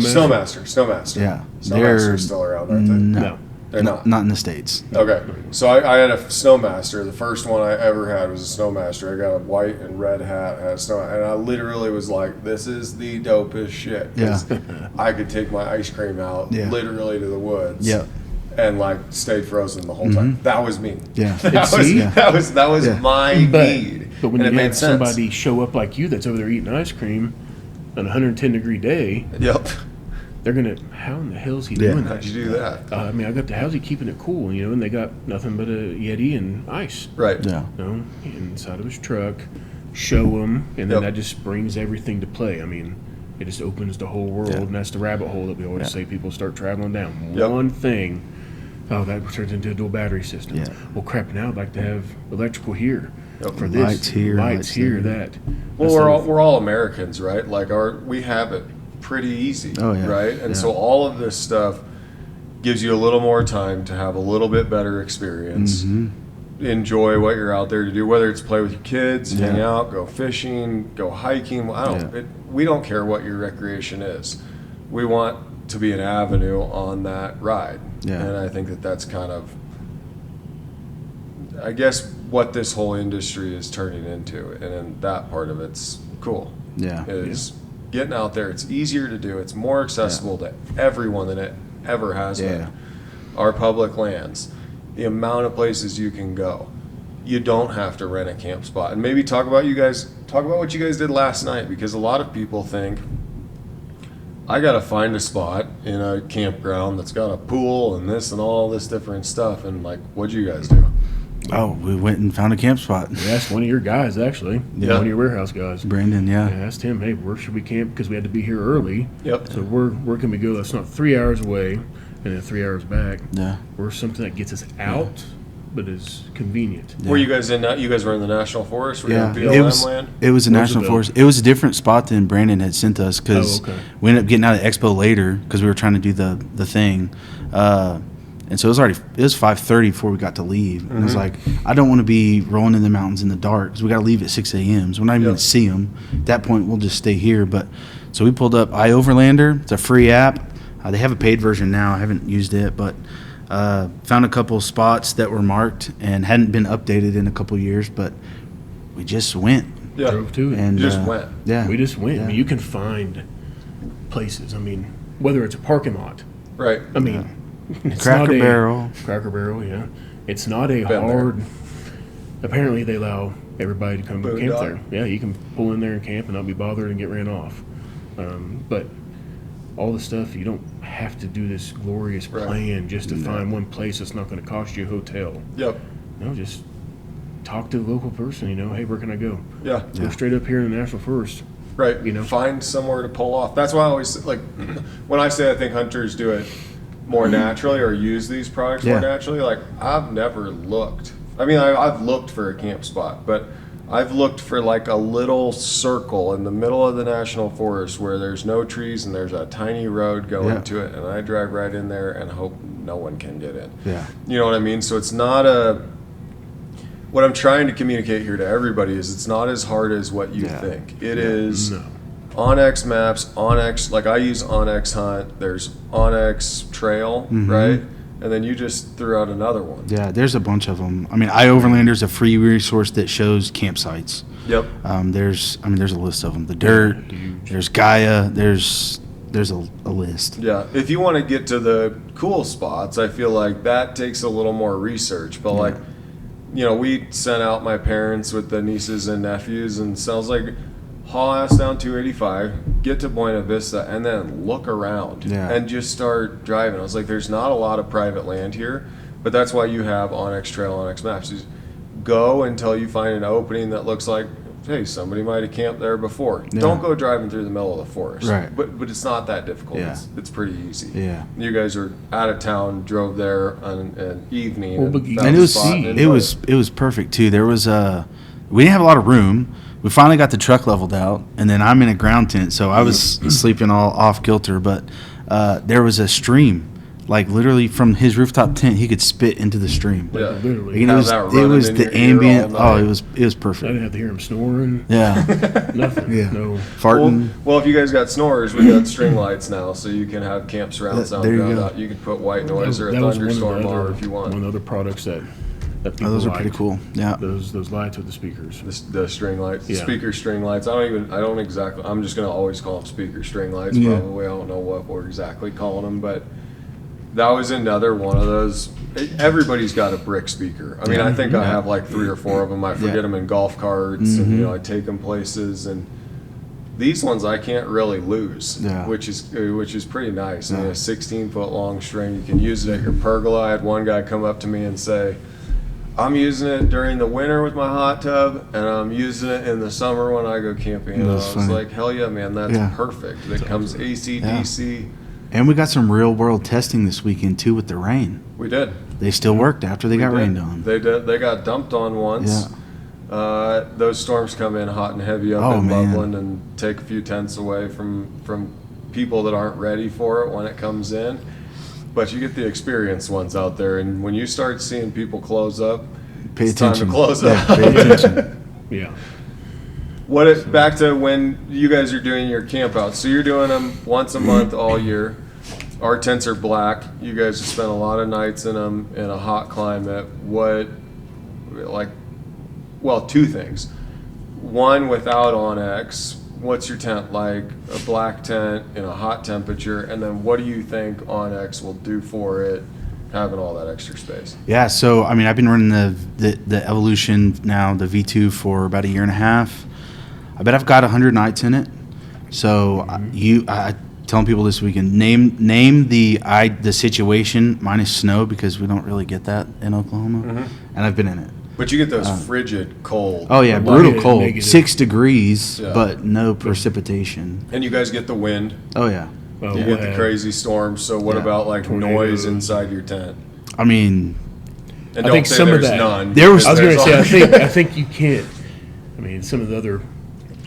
Snowmaster. Yeah. Snowmaster's still around, aren't they? No. They're not. Not in the States. Okay. So I had a Snowmaster. The first one I ever had was a Snowmaster. I got a white and red hat, had a snow, and I literally was like, "This is the dopest shit." 'Cause I could take my ice cream out literally to the woods. Yeah. And like stayed frozen the whole time. That was me. Yeah. That was Yeah. my need. But when and it you made have sense. somebody show up like you that's over there eating ice cream on a 110-degree day, Yep. they're gonna, how in the hell is he Yeah. doing How'd that? you do that? I mean, I got how's he keeping it cool? You know, and they got nothing but a Yeti and ice. Right. Yeah. You know, inside of his truck, show him, and then Yep. that just brings everything to play. I mean, it just opens the whole world, Yeah. and that's the rabbit hole that we always Yeah. say people start traveling down. Yep. One thing, oh, that turns into a dual battery system. Yeah. Well, crap, now I'd like to have electrical here Yep. for this, Lights here, lights lights here, there. that. Well, Instead of- we're all Americans, right? Like we have it pretty easy, Oh, yeah. right? And Yeah. so all of this stuff gives you a little more time to have a little bit better experience. Enjoy what you're out there to do, whether it's play with your kids, hang Yeah. out, go fishing, go hiking. Yeah. We don't care what your recreation is. We want to be an avenue on that ride. Yeah. And I think that that's kind of, I guess, what this whole industry is turning into. And then that part of it's cool. Yeah. Is getting out there. It's easier to do. It's more accessible to everyone than it ever has Yeah. been. Our public lands, the amount of places you can go. You don't have to rent a camp spot. And maybe talk about what you guys did last night, because a lot of people think I got to find a spot in a campground that's got a pool and this and all this different stuff. And like, what'd you guys do? Oh, we went and found a camp spot. We asked one of your guys, actually, Yeah. one of your warehouse guys. Brandon, I yeah. asked him, hey, where should we camp? Because we had to be here early. Yep. So where can we go that's not 3 hours away and then 3 hours back? Yeah. Or something that gets us out, but is convenient. Yeah. Were you guys in that? You guys were in the National Forest? Were you Yeah, in BLM it was land? a national Roosevelt. forest. It was a different spot than Brandon had sent us because Oh, okay. we ended up getting out of Expo later because we were trying to do the thing, and so it was 5:30 before we got to leave. And I was like, I don't want to be rolling in the mountains in the dark because we got to leave at 6 a.m. So we're not even Yep. going to see them. At that point, we'll just stay here. But so we pulled up Overlander. It's a free app. They have a paid version now. I haven't used it, but found a couple spots that were marked and hadn't been updated in a couple years. But we just went. Yeah. Drove to it. And You just went. Yeah, We just went. I Yeah. mean, you can find places. I mean, whether it's a parking lot. Right. I mean, it's Cracker not a- Barrel. Cracker Barrel, yeah. It's not a Been there. hard. Apparently, they allow everybody to come camp Boondock. there. Yeah, you can pull in there and camp and not be bothered and get ran off. But all the stuff, you don't have to do this glorious Right. plan just to find one place that's not going to cost you a hotel. Yep. No, just talk to the local person. You know, hey, where can I go? Yeah. Go straight up here in the National Forest. Right. You know? Find somewhere to pull off. That's why I always like when I say I think hunters do it more naturally or use these products more Yeah. naturally. Like I've never looked. I mean, I've looked for a camp spot, but I've looked for like a little circle in the middle of the national forest where there's no trees and there's a tiny road going Yeah. to it, and I drive right in there and hope no one can get in. Yeah. You know what I mean? So it's not a. What I'm trying to communicate here to everybody is it's not as hard as what you Yeah. think. It is No. Awn-X maps, Awn-X, like I use Awn-X Hunt, there's Awn-X Trail, right? And then you just threw out another one. Yeah, there's a bunch of them. I mean, Overlander's a free resource that shows campsites. Yep. There's a list of them. The Dirt, Huge. there's Gaia, there's a list. Yeah. If you want to get to the cool spots, I feel like that takes a little more research. But like, you know, we sent out my parents with the nieces and nephews, and sounds like haul ass down 285, get to Buena Vista, and then look around Yeah. and just start driving. I was like, there's not a lot of private land here, but that's why you have Awn-X Trail, Awn-X Maps. Just go until you find an opening that looks like, hey, somebody might have camped there before. Yeah. Don't go driving through the middle of the forest. Right. But it's not that difficult. Yeah. It's pretty easy. Yeah. You guys are out of town, drove there on an evening. Well, but you- found And a it was spot and it enjoyed was perfect too. There was we didn't have a lot of room. We finally got the truck leveled out, and then I'm in a ground tent, so I was sleeping all off kilter. But there was a stream, like literally from his rooftop tent, he could spit into the stream. Yeah. Literally. And Have it was that running in the your ear ambient. all Oh, night. it was I perfect. didn't have to hear him snoring. Yeah, Nothing. Yeah. No. farting. Well, if you guys got snorers, we got string lights now, so you can have camp surround sound there you drowned go. out. You can put white noise or a That was one of the thunderstorm on other- if you One of want. the other products that people Oh, those are pretty liked. cool. Yeah. Those lights with the speakers. The string lights, the Yeah. speaker string lights. I don't exactly. I'm just gonna always call them speaker string lights. Yeah. Probably I don't know what we're exactly calling them, but that was another one of those. Everybody's got a brick speaker. I mean, I think I have like 3 or 4 of them. I forget Yeah. them in golf carts, and you know, I take them places, and These ones I can't really lose, Yeah. which is pretty nice. I mean, Yeah. a 16-foot long string, you can use it at your pergola. I had one guy come up to me and say, I'm using it during the winter with my hot tub, and I'm using it in the summer when I go camping. And I That's was funny. like, hell yeah, man, that's Yeah. perfect. It comes AC, DC. And we got some real world testing this weekend too with the rain. We did. They still worked after they got did. rained on. They did. They got dumped on once. Those storms come in hot and heavy up Oh, in man. Loveland and take a few tents away from people that aren't ready for it when it comes in. But you get the experienced ones out there, and when you start seeing people close up, Pay it's time attention. to close Yeah, up. pay attention. Yeah. Back to when you guys are doing your camp outs. So you're doing them once a month all year. Our tents are black. You guys have spent a lot of nights in them in a hot climate. Two things. One, without Awn-X, what's your tent like? A black tent in a hot temperature, and then what do you think Awn-X will do for it, having all that extra space? Yeah, so I mean, I've been running the Evolution now, the V2, for about a year and a half. I bet I've got 100 nights in it. So I telling people this weekend, name the situation minus snow, because we don't really get that in Oklahoma, and I've been in it. But you get those frigid cold. Oh yeah, Well, brutal yeah, cold, negative. 6 degrees, Yeah. but no precipitation. And you guys get the wind. Oh yeah, Well, You we'll get the have- crazy storms. So what Yeah. about like Tornadoes. noise inside your tent? I mean, And I don't think say some of there's that- none. There was- I was going to because say, there's I think you can't. I mean, some of the other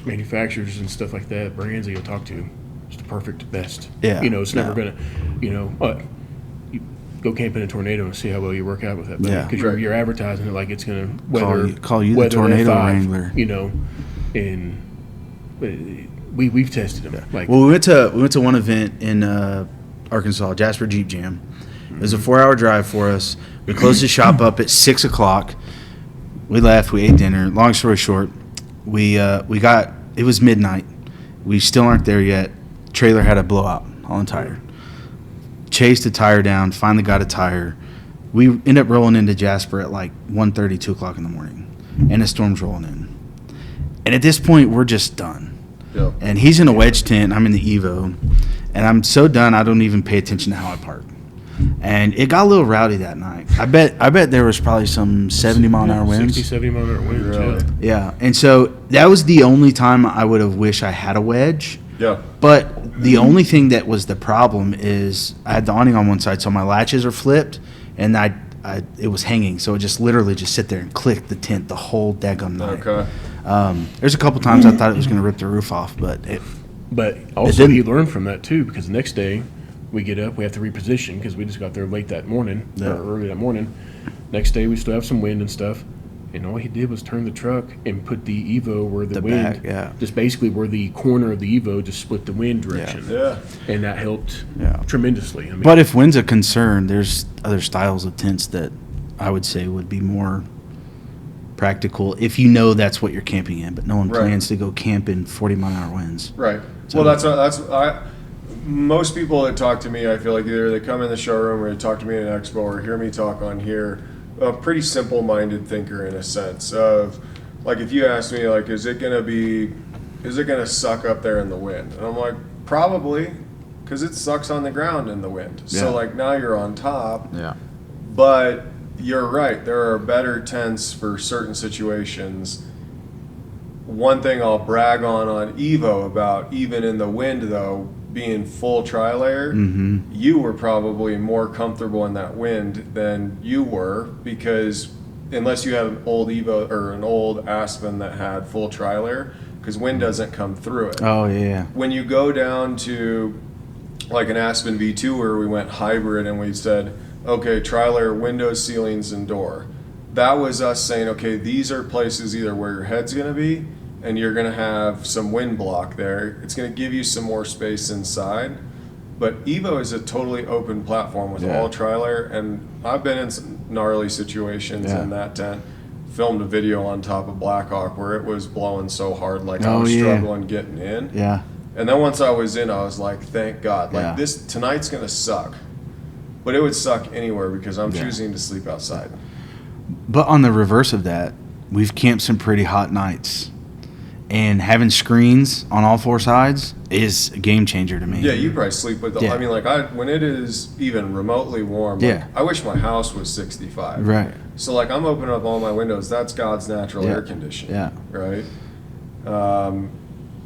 manufacturers and stuff like that, brands that you'll talk to, it's the perfect best. Yeah, It's never yeah. going to, you go camp in a tornado and see how well you work out with that. Yeah. Because Right. you're advertising it like it's going to Call you the weather tornado F5, wrangler. And we've tested them. Like, well, we went to one event in Arkansas, Jasper Jeep Jam. It was a 4-hour drive for us. We closed the shop up at 6 o'clock. We left. We ate dinner. Long story short, we got, it was midnight. We still aren't there yet. Trailer had a blowout on the tire. Chased the tire down. Finally got a tire. We ended up rolling into Jasper at like 1:30, 2 o'clock in the morning, and the storm's rolling in. And at this point, we're just done. Yep. And he's in a wedge tent. I'm in the Evo, and I'm so done. I don't even pay attention to how I park. And it got a little rowdy that night. I bet there was probably some 70-mile-an-hour winds. 60, 70-mile-an-hour winds. Really? Yeah. Yeah, and so that was the only time I would have wished I had a wedge. Yeah. But the only thing that was the problem is I had the awning on one side, so my latches are flipped, and it was hanging, so it just literally just sit there and click the tent the whole daggum night. Okay. There's a couple times I thought it was going to rip the roof off, but But also, didn't. he learned from that too, because the next day we get up, we have to reposition because we just got there late that morning, Yeah. or early that morning. Next day we still have some wind and stuff, and all he did was turn the truck and put the Evo where the wind, back, yeah. just basically where the corner of the Evo just split the wind direction. Yeah. And that helped Yeah. tremendously. I mean, But if wind's a concern, there's other styles of tents that I would say would be more practical if you know that's what you're camping in. But no one Right. plans to go camp in 40-mile-an-hour winds. Right. So- Well, most people that talk to me, I feel like either they come in the showroom or they talk to me at an expo or hear me talk on here. A pretty simple-minded thinker in a sense of, like, if you ask me, like, is it gonna suck up there in the wind? And I'm like, probably, because it sucks on the ground in the wind. Yeah. So like now you're on top. Yeah. But you're right. There are better tents for certain situations. One thing I'll brag on Evo about, even in the wind though, being full tri-layer, you were probably more comfortable in that wind than you were, because unless you had an old Evo or an old Aspen that had full tri-layer, because wind doesn't come through it. Oh, yeah. When you go down to like an Aspen V2 where we went hybrid and we said, okay, tri-layer windows, ceilings, and door. That was us saying, okay, these are places either where your head's going to be and you're going to have some wind block there. It's going to give you some more space inside. But Evo is a totally open platform with Yeah. all tri-layer, and I've been in some gnarly situations Yeah. in that tent. Filmed a video on top of Blackhawk where it was blowing so hard, like I Oh, was yeah. struggling getting in. Yeah. And then once I was in, I was like, thank God. Like Yeah. tonight's gonna suck. But it would suck anywhere because I'm Yeah. choosing to sleep outside. But on the reverse of that, we've camped some pretty hot nights. and having screens on all four sides is a game changer to me. Yeah, you probably sleep with the. Yeah. I mean, like when it is even remotely warm. Yeah. Like, I wish my house was 65. Right. So like I'm opening up all my windows. That's God's natural Yeah. air conditioning. Yeah. Right.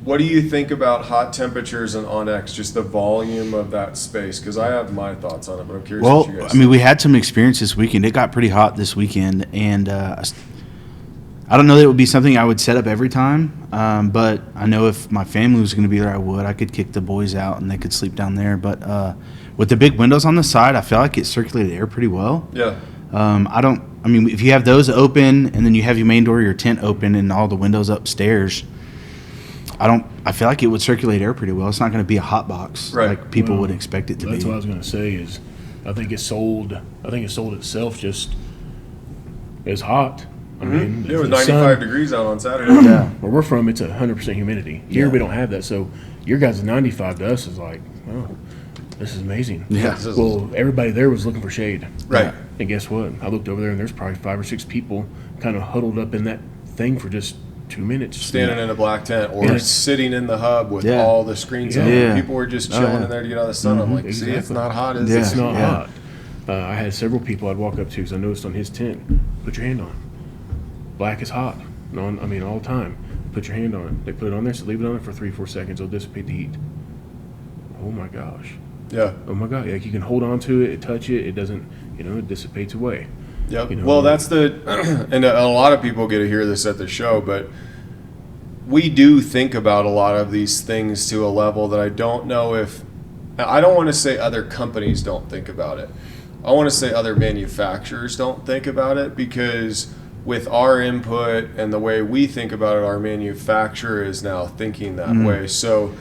What do you think about hot temperatures and Awn-X? Just the volume of that space, because I have my thoughts on it, but I'm curious. Well, what you guys I mean, we had some experience this weekend. It got pretty hot this weekend, and I don't know that it would be something I would set up every time, but I know if my family was going to be there, I would. I could kick the boys out, and they could sleep down there. But with the big windows on the side, I feel like it circulated air pretty well. Yeah. I mean, if you have those open, and then you have your main door, your tent open, and all the windows upstairs, I feel like it would circulate air pretty well. It's not going to be a hot box Right. like people Well, would expect it to That's be. what I was going to say is I think it sold itself just as hot. I mean, It was the 95 sun- degrees out on Saturday. Yeah. Where we're from, it's 100% humidity. Here Yeah. we don't have that. So your guys' 95 to us is like, oh, this is amazing. Yeah. This is- Well, everybody there was looking for shade. Right. And guess what? I looked over there and there's probably 5 or 6 people kind of huddled up in that thing for just 2 minutes. Standing in a black tent or Yeah. sitting in the hub with Yeah. all the screens on. Yeah. People were just Oh, chilling yeah. in there to get out of the sun. I'm like, see, it's Exactly. not hot, is Yeah. it? It's not Yeah. hot. I had several people I'd walk up to because I noticed on his tent, put your hand on it. Black is hot. All the time. Put your hand on it. They put it on there, so leave it on it for 3-4 seconds. It'll dissipate the heat. Oh my gosh. Yeah. Oh my God. Like you can hold on to it, touch it. It doesn't, it dissipates away. Yep. You know, Well, that's and a lot of people get to hear this at the show, but we do think about a lot of these things to a level that I don't know if, I don't want to say other companies don't think about it. I want to say other manufacturers don't think about it, because with our input and the way we think about it, our manufacturer is now thinking that way. So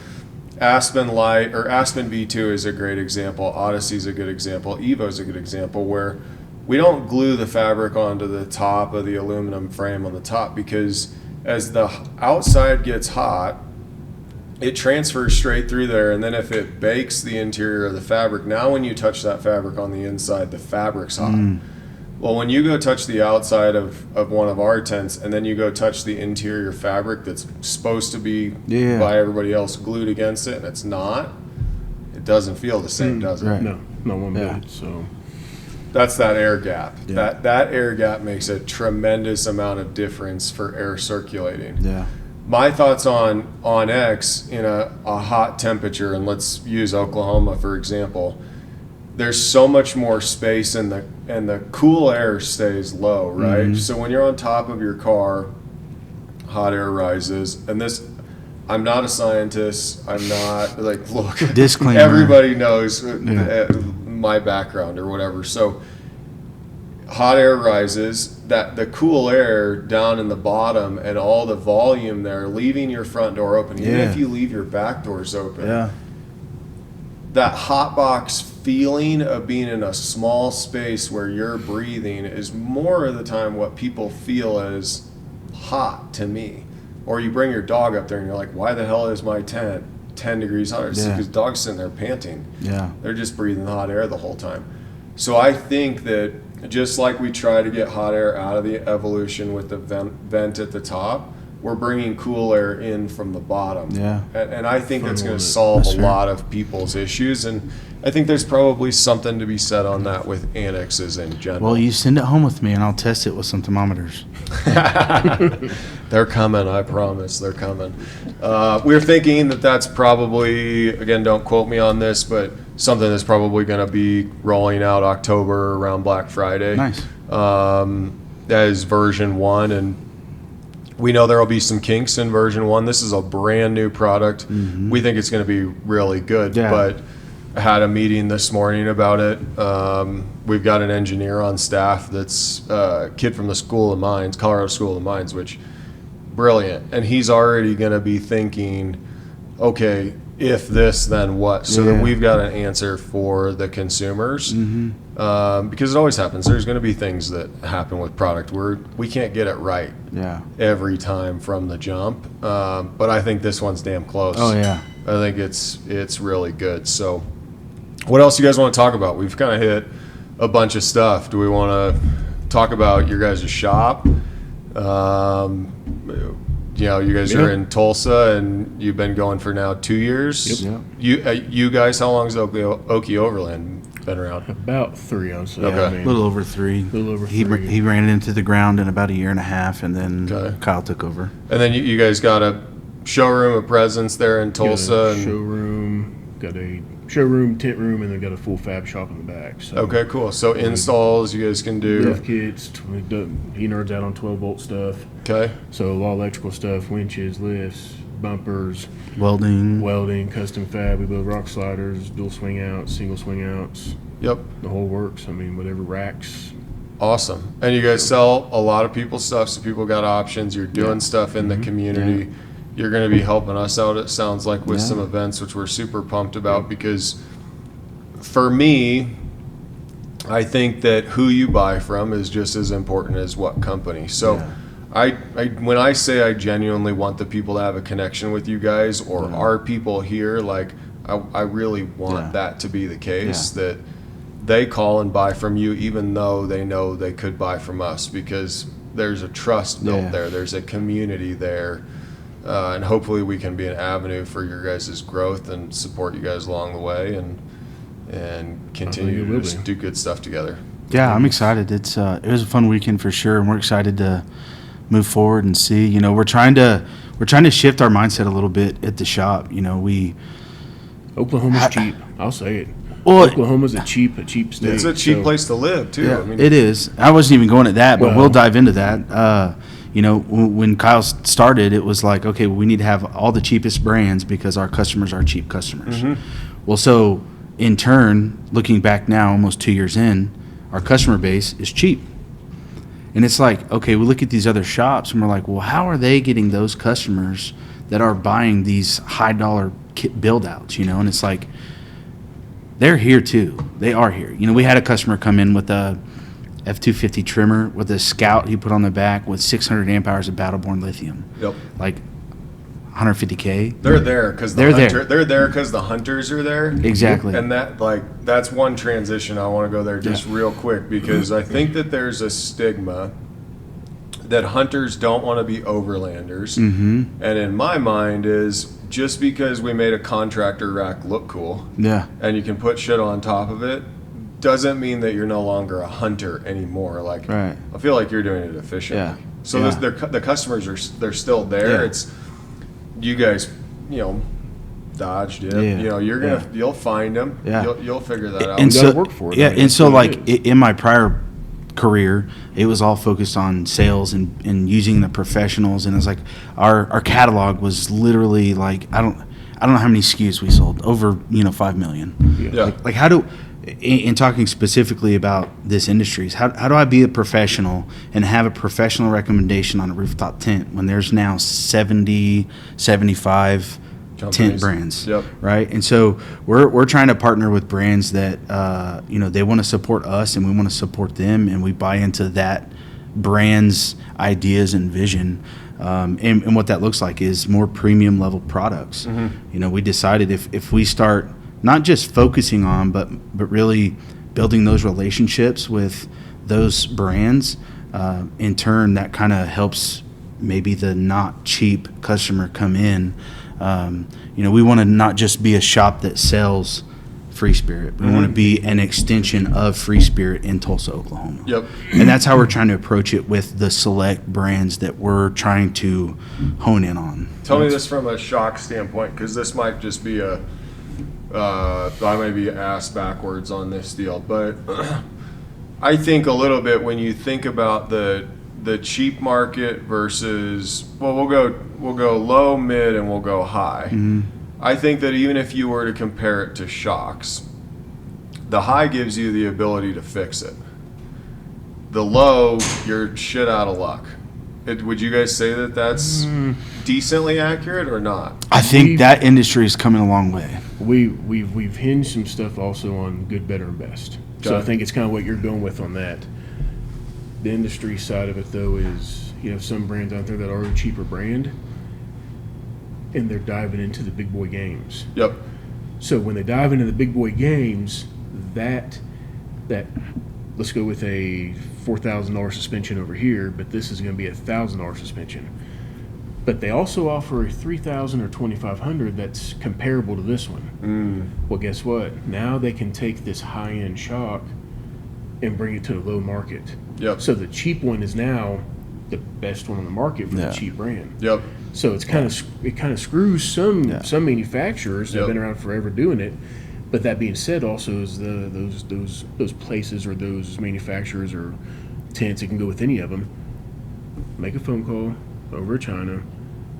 Aspen Light or Aspen V2 is a great example. Odyssey's a good example. Evo's a good example, where we don't glue the fabric onto the top of the aluminum frame on the top, because as the outside gets hot, it transfers straight through there, and then if it bakes the interior of the fabric, now when you touch that fabric on the inside, the fabric's hot. Well, when you go touch the outside of one of our tents, and then you go touch the interior fabric that's supposed to be Yeah. by everybody else glued against it, and it's not, it doesn't feel the same, does it? Right. No, not one Yeah. bit. So That's that air gap. Yeah. That air gap makes a tremendous amount of difference for air circulating. Yeah. My thoughts on Awn-X in a hot temperature, and let's use Oklahoma for example. There's so much more space, and the cool air stays low, right? Mm-hmm. So when you're on top of your car, hot air rises, and this. I'm not a scientist. I'm not like look. Disclaimer. Everybody knows Yeah. my background or whatever. So hot air rises, that the cool air down in the bottom and all the volume there, leaving your front door open, even Yeah. if you leave your back doors open. Yeah. That hot box feeling of being in a small space where you're breathing is more of the time what people feel as hot to me. Or you bring your dog up there and you're like, why the hell is my tent 10 degrees hotter? It's Yeah. because the dog's sitting there panting. Yeah. They're just breathing hot air the whole time. So I think that just like we try to get hot air out of the evolution with the vent at the top, we're bringing cool air in from the bottom. Yeah. And I think that's going to That's solve a fair. lot of people's issues. And I think there's probably something to be said on that with annexes in general. Well, you send it home with me, and I'll test it with some thermometers. They're coming, I promise. They're coming. We're thinking that that's probably, again, don't quote me on this, but something that's probably going to be rolling out October around Black Friday. Nice. As version 1. And we know there will be some kinks in version 1. This is a brand new product. We think it's going to be really good. Yeah. But I had a meeting this morning about it. We've got an engineer on staff that's a kid from the School of Mines, Colorado School of Mines, which brilliant. And he's already going to be thinking, okay, if this, then what? So that Yeah. we've got an answer for the consumers. Because it always happens. There's going to be things that happen with product where we can't get it right Yeah. every time from the jump. But I think this one's damn close. Oh, yeah. I think it's really good. So what else you guys want to talk about? We've kind of hit a bunch of stuff. Do we want to talk about your guys' shop? you guys Yeah. are in Tulsa, and you've been going for now 2 years. Yep. You guys, how long has Okie Overland been around? About 3, I would say. Okay. I A mean, little over 3. Little over He 3. he ran it into the ground in about a year and a half, and then Okay. Kyle took over. And then you guys got a showroom, a presence there in got Tulsa. a And, got a showroom, tent room, and then got a full fab shop in the back. So okay, cool. So installs you guys can do. lift kits. He nerds out on 12-volt stuff. Okay. So a lot of electrical stuff, winches, lifts, bumpers, Welding. welding, custom fab. We build rock sliders, dual swing outs, single swing outs, Yep. the whole works. I mean, whatever racks. Awesome. And you guys sell a lot of people's stuff, so people got options. You're doing Yeah. stuff in the community. You're going to be helping us out, it sounds like, with Yeah. some events, which we're super pumped about, because for me, I think that who you buy from is just as important as what company. So I when I say I genuinely want the people to have a connection with you guys, or our people here, like I really want that to be the case, that they call and buy from you even though they know they could buy from us, because there's a trust built there. There's a community there. And hopefully we can be an avenue for your guys' growth and support you guys along the way, and continue it to will just be. do good stuff together. Yeah, I'm excited. It was a fun weekend for sure, and we're excited to move forward and see. You know, we're trying to shift our mindset a little bit at the shop. You know, Oklahoma's cheap. I'll say it. Well, Oklahoma's a cheap state. It's a cheap so- place to live too. yeah, I mean, it is. I wasn't even going at that, but Well- we'll dive into that. You know, when Kyle started, it was like, okay, we need to have all the cheapest brands because our customers are cheap customers. Well, so in turn, looking back now, almost 2 years in, our customer base is cheap. And it's like, okay, we look at these other shops and we're like, well, how are they getting those customers that are buying these high dollar build outs, you know? And it's like, they're here too. They are here. You know, we had a customer come in with a F-250 trimmer with a Scout he put on the back with 600 amp hours of Battleborn lithium. Yep. Like 150K. They're there because They're there. They're there because the hunters are there. Exactly. And that's one transition. I want to go there just real quick, because I think that there's a stigma that hunters don't want to be overlanders. Mm-hmm. And in my mind is, just because we made a contractor rack look cool Yeah. and you can put shit on top of it, doesn't mean that you're no longer a hunter anymore. Like, Right. I feel like you're doing it efficiently. Yeah. So Yeah. the customers they're still there. Yeah. It's you guys, dodge dip. Yeah. You'll find them. Yeah. You'll figure that out. And You so, gotta work for it. yeah, I mean, and that's so what it like in my prior career, it was all focused on sales and using the professionals, and it's like our catalog was literally like I don't know how many SKUs we sold, over 5 million. Yeah. Like how do, in talking specifically about this industry, how do I be a professional and have a professional recommendation on a rooftop tent when there's now 70, 75 tent Companies. brands, Yep. right? And so we're trying to partner with brands that they want to support us and we want to support them, and we buy into that brand's ideas and vision. And what that looks like is more premium level products. We decided if we start not just focusing on, but really building those relationships with those brands, in turn, that kind of helps maybe the not cheap customer come in. We want to not just be a shop that sells Free Spirit. We want to be an extension of Free Spirit in Tulsa, Oklahoma. Yep. And that's how we're trying to approach it with the select brands that we're trying to hone in on. Tell me this from a shock standpoint, because this might just be I may be asked backwards on this deal, but I think a little bit when you think about the cheap market versus, well, we'll go low, mid, and we'll go high. I think that even if you were to compare it to shocks, the high gives you the ability to fix it. The low, you're shit out of luck. Would you guys say that that's decently accurate or not? I think that industry is coming a long way. We've hinged some stuff also on good, better, and best. So I Okay. think it's kind of what you're going with on that. The industry side of it, though, is you have some brands out there that are a cheaper brand, and they're diving into the big boy games. Yep. So when they dive into the big boy games, that let's go with a $4,000 suspension over here, but this is going to be a $1,000 suspension. But they also offer a 3,000 or 2,500 that's comparable to this one. Well, guess what? Now they can take this high-end shock and bring it to the low market. Yep. So the cheap one is now the best one on the market for Yeah. the cheap brand. Yep. So it's kind of screws some manufacturers that have Yep. been around forever doing it. But that being said, also is those places or those manufacturers or tents, it can go with any of them. Make a phone call over to China,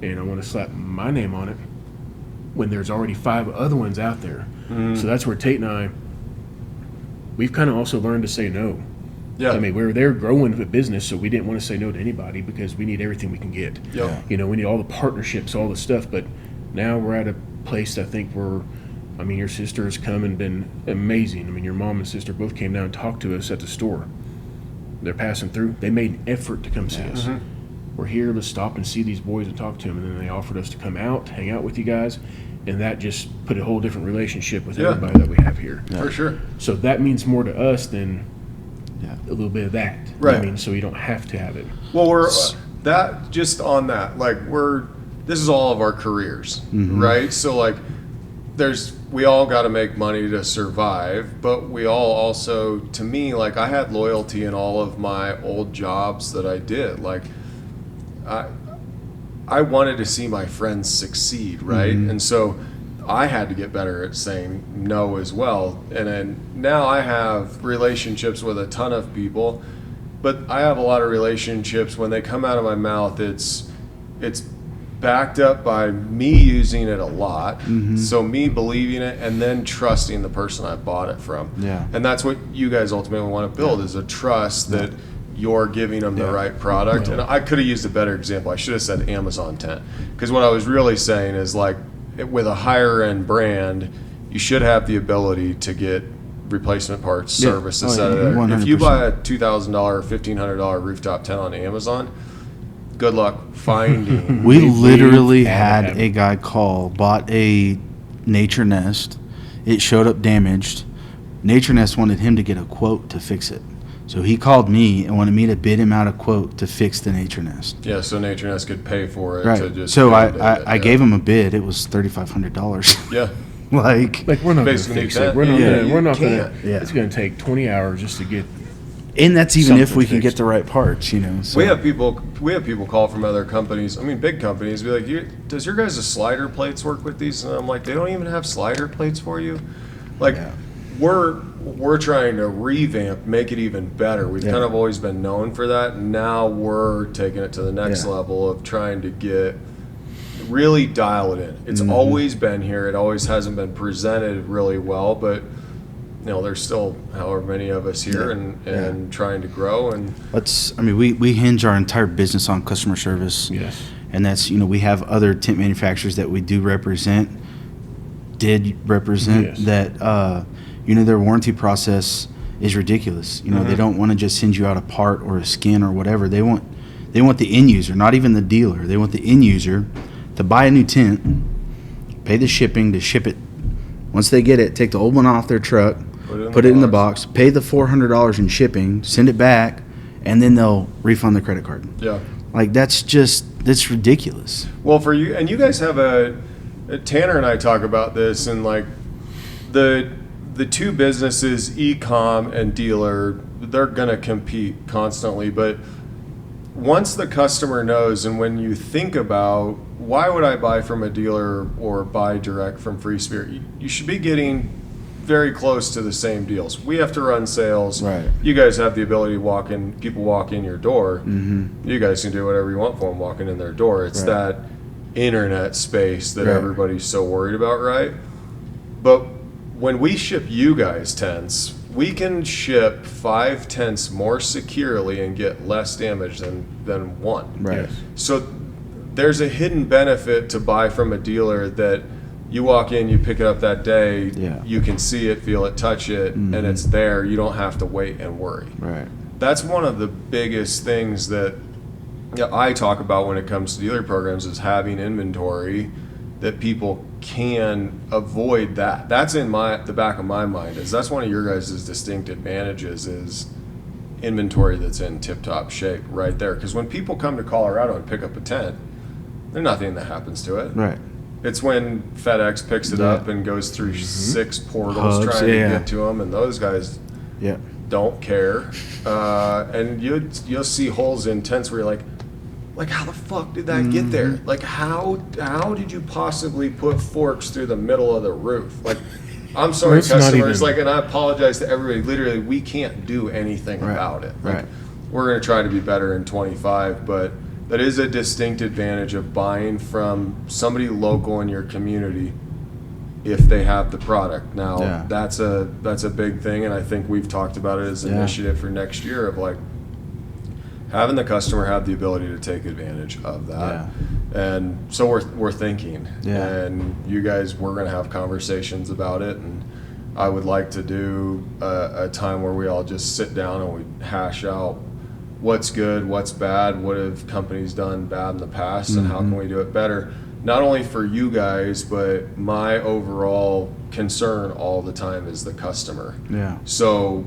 and I want to slap my name on it when there's already 5 other ones out there. So that's where Tate and I, we've kind of also learned to say no. Yeah. I mean, we were there growing a business, so we didn't want to say no to anybody because we need everything we can get. Yep. You know, we need all the partnerships, all the stuff. But now we're at a place I think where, I mean, your sister has come and been amazing. I mean, your mom and sister both came down and talked to us at the store. They're passing through. They made an effort to come see us. We're here to stop and see these boys and talk to them. And then they offered us to come out, hang out with you guys. And that just put a whole different relationship with everybody that we have here. For sure. So that means more to us than a little bit of that. Right. I mean, so you don't have to have it. Well, we're that just on that. Like this is all of our careers, right? So like, we all got to make money to survive, but we all also, to me, like I had loyalty in all of my old jobs that I did. Like, I wanted to see my friends succeed, right? And so I had to get better at saying no as well. And then now I have relationships with a ton of people, but I have a lot of relationships when they come out of my mouth, it's backed up by me using it a lot. So me believing it and then trusting the person I bought it from. Yeah. And that's what you guys ultimately want to build is a trust that you're giving them the right product. And I could have used a better example. I should have said Amazon tent. Because what I was really saying is like with a higher end brand, you should have the ability to get replacement parts, service, etc. 100%. If you buy a $2,000 or $1,500 rooftop tent on Amazon, good luck finding. We literally had a guy bought a Nature Nest. It showed up damaged. Nature Nest wanted him to get a quote to fix it. So he called me and wanted me to bid him out a quote to fix the Nature Nest. Yeah, so Nature Nest could pay for it. Right. To just so I gave him a bid. It was $3,500. Yeah. Like we're not going to Basically fix that. it. We're not Yeah, gonna, you we're not going can't. to. Yeah. It's going to take 20 hours just to get. And that's even if Something we can fixed. get the right parts, you know. So. We have people call from other companies. I mean, big companies be like, "Does your guys' slider plates work with these?" And I'm like, "They don't even have slider plates for you." Like, we're trying to revamp, make it even better. We've kind of always been known for that. And now we're taking it to the next level of trying to really dial it in. It's always been here. It always hasn't been presented really well, but you know, there's still however many of us here and trying to grow. And we hinge our entire business on customer service. Yes. And that's, you know, we have other tent manufacturers that we did represent that, you know, their warranty process is ridiculous. You know, they don't want to just send you out a part or a skin or whatever. They want the end user, not even the dealer. They want the end user to buy a new tent, pay the shipping to ship it. Once they get it, take the old one off their truck, put it in the box, pay the $400 in shipping, send it back, and then they'll refund the credit card. yeah. Like that's ridiculous. Well, for you, and you guys have Tanner and I talk about this, and like the two businesses, e-com and dealer, they're gonna compete constantly. But once the customer knows, and when you think about why would I buy from a dealer or buy direct from Free Spirit, you should be getting very close to the same deals. We have to run sales. Right. You guys have the ability to people walk in your door. You guys can do whatever you want for them walking in their door. It's that internet space that everybody's so worried about, right? But when we ship you guys tents, we can ship 5 tents more securely and get less damage than one. Right. Yes. So there's a hidden benefit to buy from a dealer that you walk in, you pick it up that day, you can see it, feel it, touch it, and it's there. You don't have to wait and worry. Right. That's one of the biggest things that I talk about when it comes to dealer programs is having inventory that people can avoid that. That's in the back of my mind. That's one of your guys' distinct advantages is inventory that's in tip-top shape right there. Because when people come to Colorado and pick up a tent, there's nothing that happens to it. Right. It's when FedEx picks it up and goes through 6 portals Hubs, trying to yeah. get to them, and those guys Yeah. don't care. And you'll see holes in tents where you're like how the fuck did that get there? Like how did you possibly put forks through the middle of the roof? Like, I'm sorry, It's not customers. even- Like, and I apologize to everybody. Literally, we can't do anything Right. about it. Like, Right. we're going to try to be better in 25, but that is a distinct advantage of buying from somebody local in your community if they have the product. Now, Yeah. that's a big thing, and I think we've talked about it as an Yeah. initiative for next year of like having the customer have the ability to take advantage of that. And so we're thinking, Yeah. and you guys, we're going to have conversations about it, and I would like to do a time where we all just sit down and we hash out what's good, what's bad, what have companies done bad in the past, and how can we do it better? Not only for you guys, but my overall concern all the time is the customer. Yeah. So,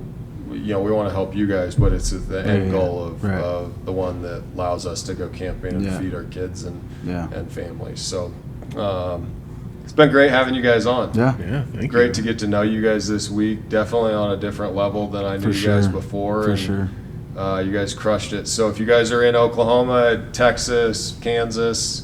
we want to help you guys, but it's the end Yeah, goal of, right. of the one that allows us to go camping and Yeah. feed our kids and Yeah. and families. So, it's been great having you guys on. Yeah. Yeah, thank Great you. to get to know you guys this week. Definitely on a different level than I knew For you guys sure. before. For and, sure. You guys crushed it. So if you guys are in Oklahoma, Texas, Kansas,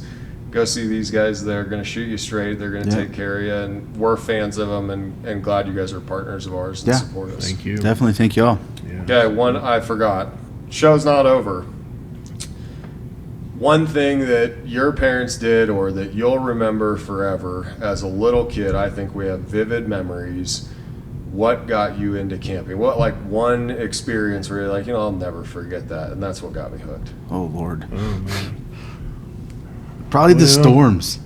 go see these guys. They're going to shoot you straight. They're going to Yeah. take care of you. And we're fans of them and glad you guys are partners of ours and Yeah. support us. Thank you. Definitely. Thank y'all. Yeah. Okay, one I forgot. Show's not over. One thing that your parents did or that you'll remember forever as a little kid, I think we have vivid memories. What got you into camping? What, like, one experience where you're like, I'll never forget that, and that's what got me hooked. Oh Lord. Oh, man. Probably the Well- storms.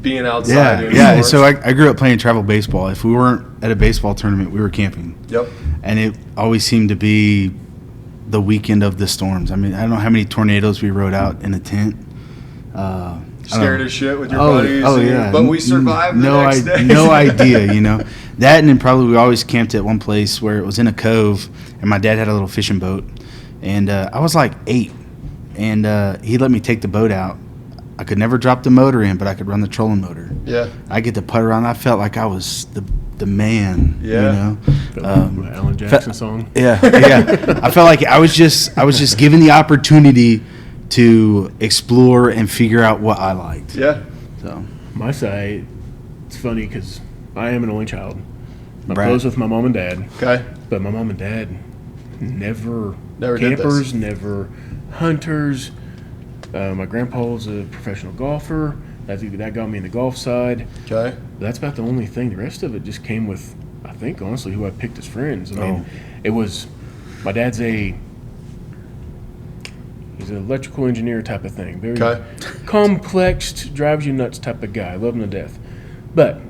Being outside. Yeah. doing Yeah. sports. So I grew up playing travel baseball. If we weren't at a baseball tournament, we were camping. Yep. And it always seemed to be the weekend of the storms. I mean, I don't know how many tornadoes we rode out in a tent. Scared as shit with your Oh, buddies. oh yeah. But we survived no, the next day. No idea, That, and then probably we always camped at one place where it was in a cove, and my dad had a little fishing boat. And I was like 8, and he let me take the boat out. I could never drop the motor in, but I could run the trolling motor. Yeah. I get to putt around. I felt like I was the man, Yeah. The Alan Jackson song. Yeah, yeah. I felt like I was just given the opportunity to explore and figure out what I liked. Yeah. So My side, it's funny because I am an only child. I'm Right. close with my mom and dad, Okay. but my mom and dad never Never did this. campers, never hunters. My grandpa was a professional golfer. That got me in the golf side. Okay. That's about the only thing. The rest of it just came with, I think, honestly, who I picked as friends. I mean, Oh. it was, my dad's he's an electrical engineer type of thing. Very Okay. complex, drives you nuts type of guy. Love him to death. But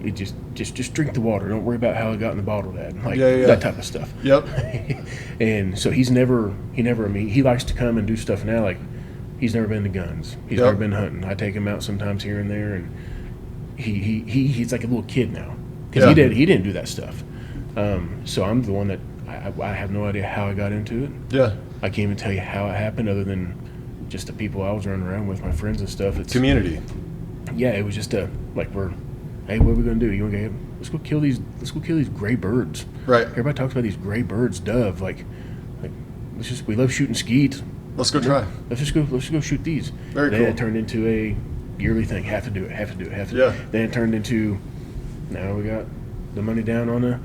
it just drink the water. Don't worry about how it got in the bottle, Dad. Like Yeah, yeah. that type of stuff. Yep. And so he likes to come and do stuff now. Like he's never been to guns. He's Yep. never been hunting. I take him out sometimes here and there, and he's like a little kid now because Yeah. he didn't do that stuff. So I'm the one that I have no idea how I got into it. Yeah. I can't even tell you how it happened, other than just the people I was running around with, my friends and stuff. It's Community. yeah, it was just hey, what are we gonna do? You want to let's go kill these gray birds. Right. Everybody talks about these gray birds, dove. Like we love shooting skeet. Let's go try. Let's just go shoot these. Very then cool. it turned into a yearly thing. Have to do it. Yeah. Then it turned into, now we got the money down on a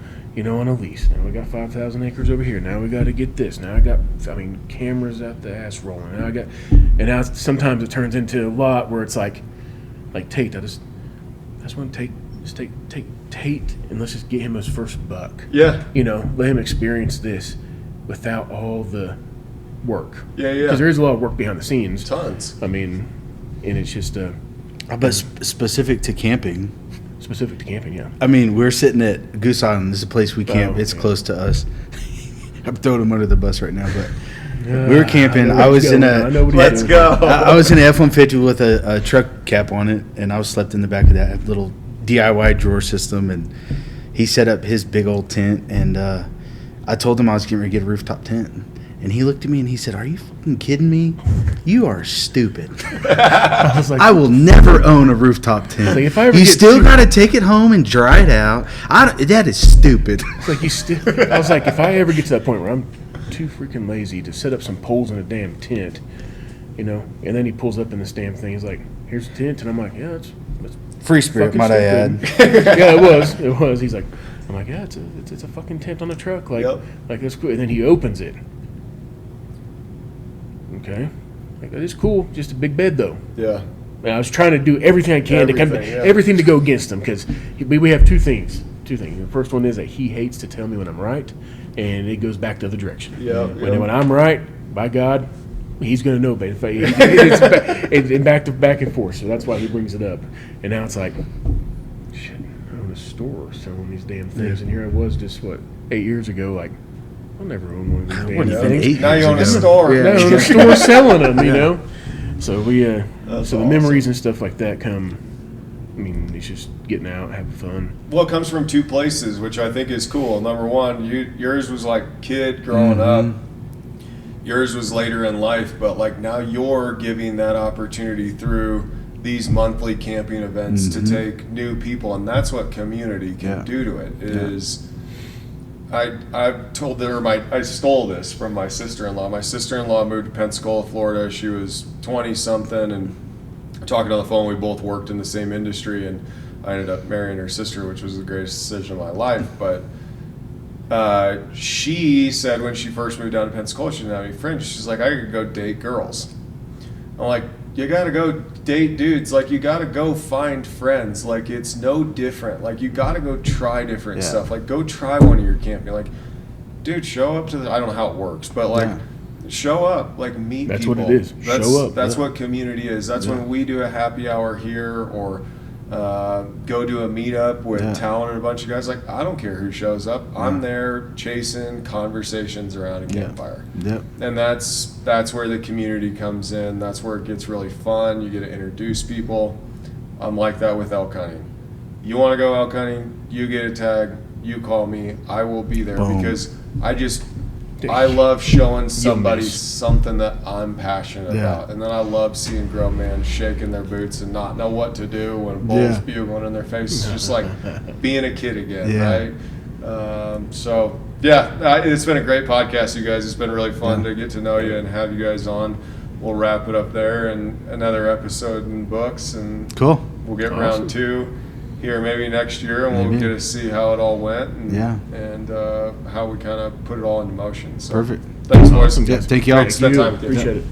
lease. Now we got 5,000 acres over here. Now we got to get this. Now cameras out the ass rolling. And now sometimes it turns into a lot where it's like Tate. I just want to take Tate and let's just get him his first buck. Yeah. Let him experience this without all the work. Yeah, yeah. Because there is a lot of work behind the scenes. Tons. I mean, and it's just but specific to camping, specific to camping, yeah. I mean, we're sitting at Goose Island. This is a place we camp. Oh, It's yeah. close to us. I'm throwing him under the bus right now, but we were camping. I know I what was he's in going. I know a what he's Let's doing. go. I was in an F-150 with a truck cap on it, and I was slept in the back of that little DIY drawer system. And he set up his big old tent, and I told him I was getting ready to get a rooftop tent. And he looked at me and he said, "Are you fucking kidding me? You are stupid. I was like, I will never own a rooftop tent. Like, if I ever You get still too- got to take it home and dry it out. That is stupid." it's like I was like, if I ever get to that point where I'm too freaking lazy to set up some poles in a damn tent, you know, and then he pulls up in this damn thing. He's like, "Here's the tent," and I'm like, "Yeah, it's Free spirit, fucking might I add. stupid." Yeah, it was. He's like, I'm like, "Yeah, it's a fucking tent on a truck, like Yep. like that's cool." And then he opens it. Okay, like that is cool. Just a big bed though. Yeah. And I was trying to do everything I can to Everything, yeah. everything to go against him because we have two things. The first one is that he hates to tell me when I'm right, and it goes back the other direction. Yeah. When I'm right, by God, he's going to know. But it's back and forth. So that's why he brings it up. And now it's like, shit, I own a store selling these damn things, and here I was just 8 years ago, like, I'll never own one of these damn What do you think, things. 8 Now you own a years ago? store. Yeah. Now I own a store selling them, you know. So we, That's so the awesome. memories and stuff like that come. I mean, it's just getting out, having fun. Well, it comes from two places, which I think is cool. Number one, yours was like kid growing up. Yours was later in life, but like now you're giving that opportunity through these monthly camping events to take new people, and that's what community can do to it. Is I told her I stole this from my sister-in-law. My sister-in-law moved to Pensacola, Florida. She was 20 something, and talking on the phone, we both worked in the same industry, and I ended up marrying her sister, which was the greatest decision of my life. But she said when she first moved down to Pensacola, she didn't have any friends. She's like, I could go date girls. I'm like, you gotta go date dudes. Like, you gotta go find friends. Like, it's no different. Like, you gotta go try different stuff. Like, go try one of your camping. Like, dude, show up to I don't know how it works, but like, show up. Like, meet That's people. what it is. Show up. That's what community is. That's when we do a happy hour here, or go do a meetup with Talon and a bunch of guys. Like, I don't care who shows up. I'm there chasing conversations around a campfire. Yep. And that's where the community comes in. That's where it gets really fun. You get to introduce people. I'm like that with elk hunting. You want to go elk hunting, you get a tag, you call me, I will be there. Boom. Because I love showing somebody miss. something that I'm passionate about. And then I love seeing grown men shaking their boots and not know what to do when bull's bugling in their face. It's just like being a kid again, right? It's been a great podcast, you guys. It's been really fun to get to know you and have you guys on. We'll wrap it up there, and another episode in books, and Cool. we'll get Awesome. round 2 here maybe next year, and we'll Maybe. get to see how it all went and, Yeah. and how we kind of put it all into motion. So Perfect. thanks, boys. Awesome, Yeah, guys. thank y'all. Great to spend time with you. Appreciate it.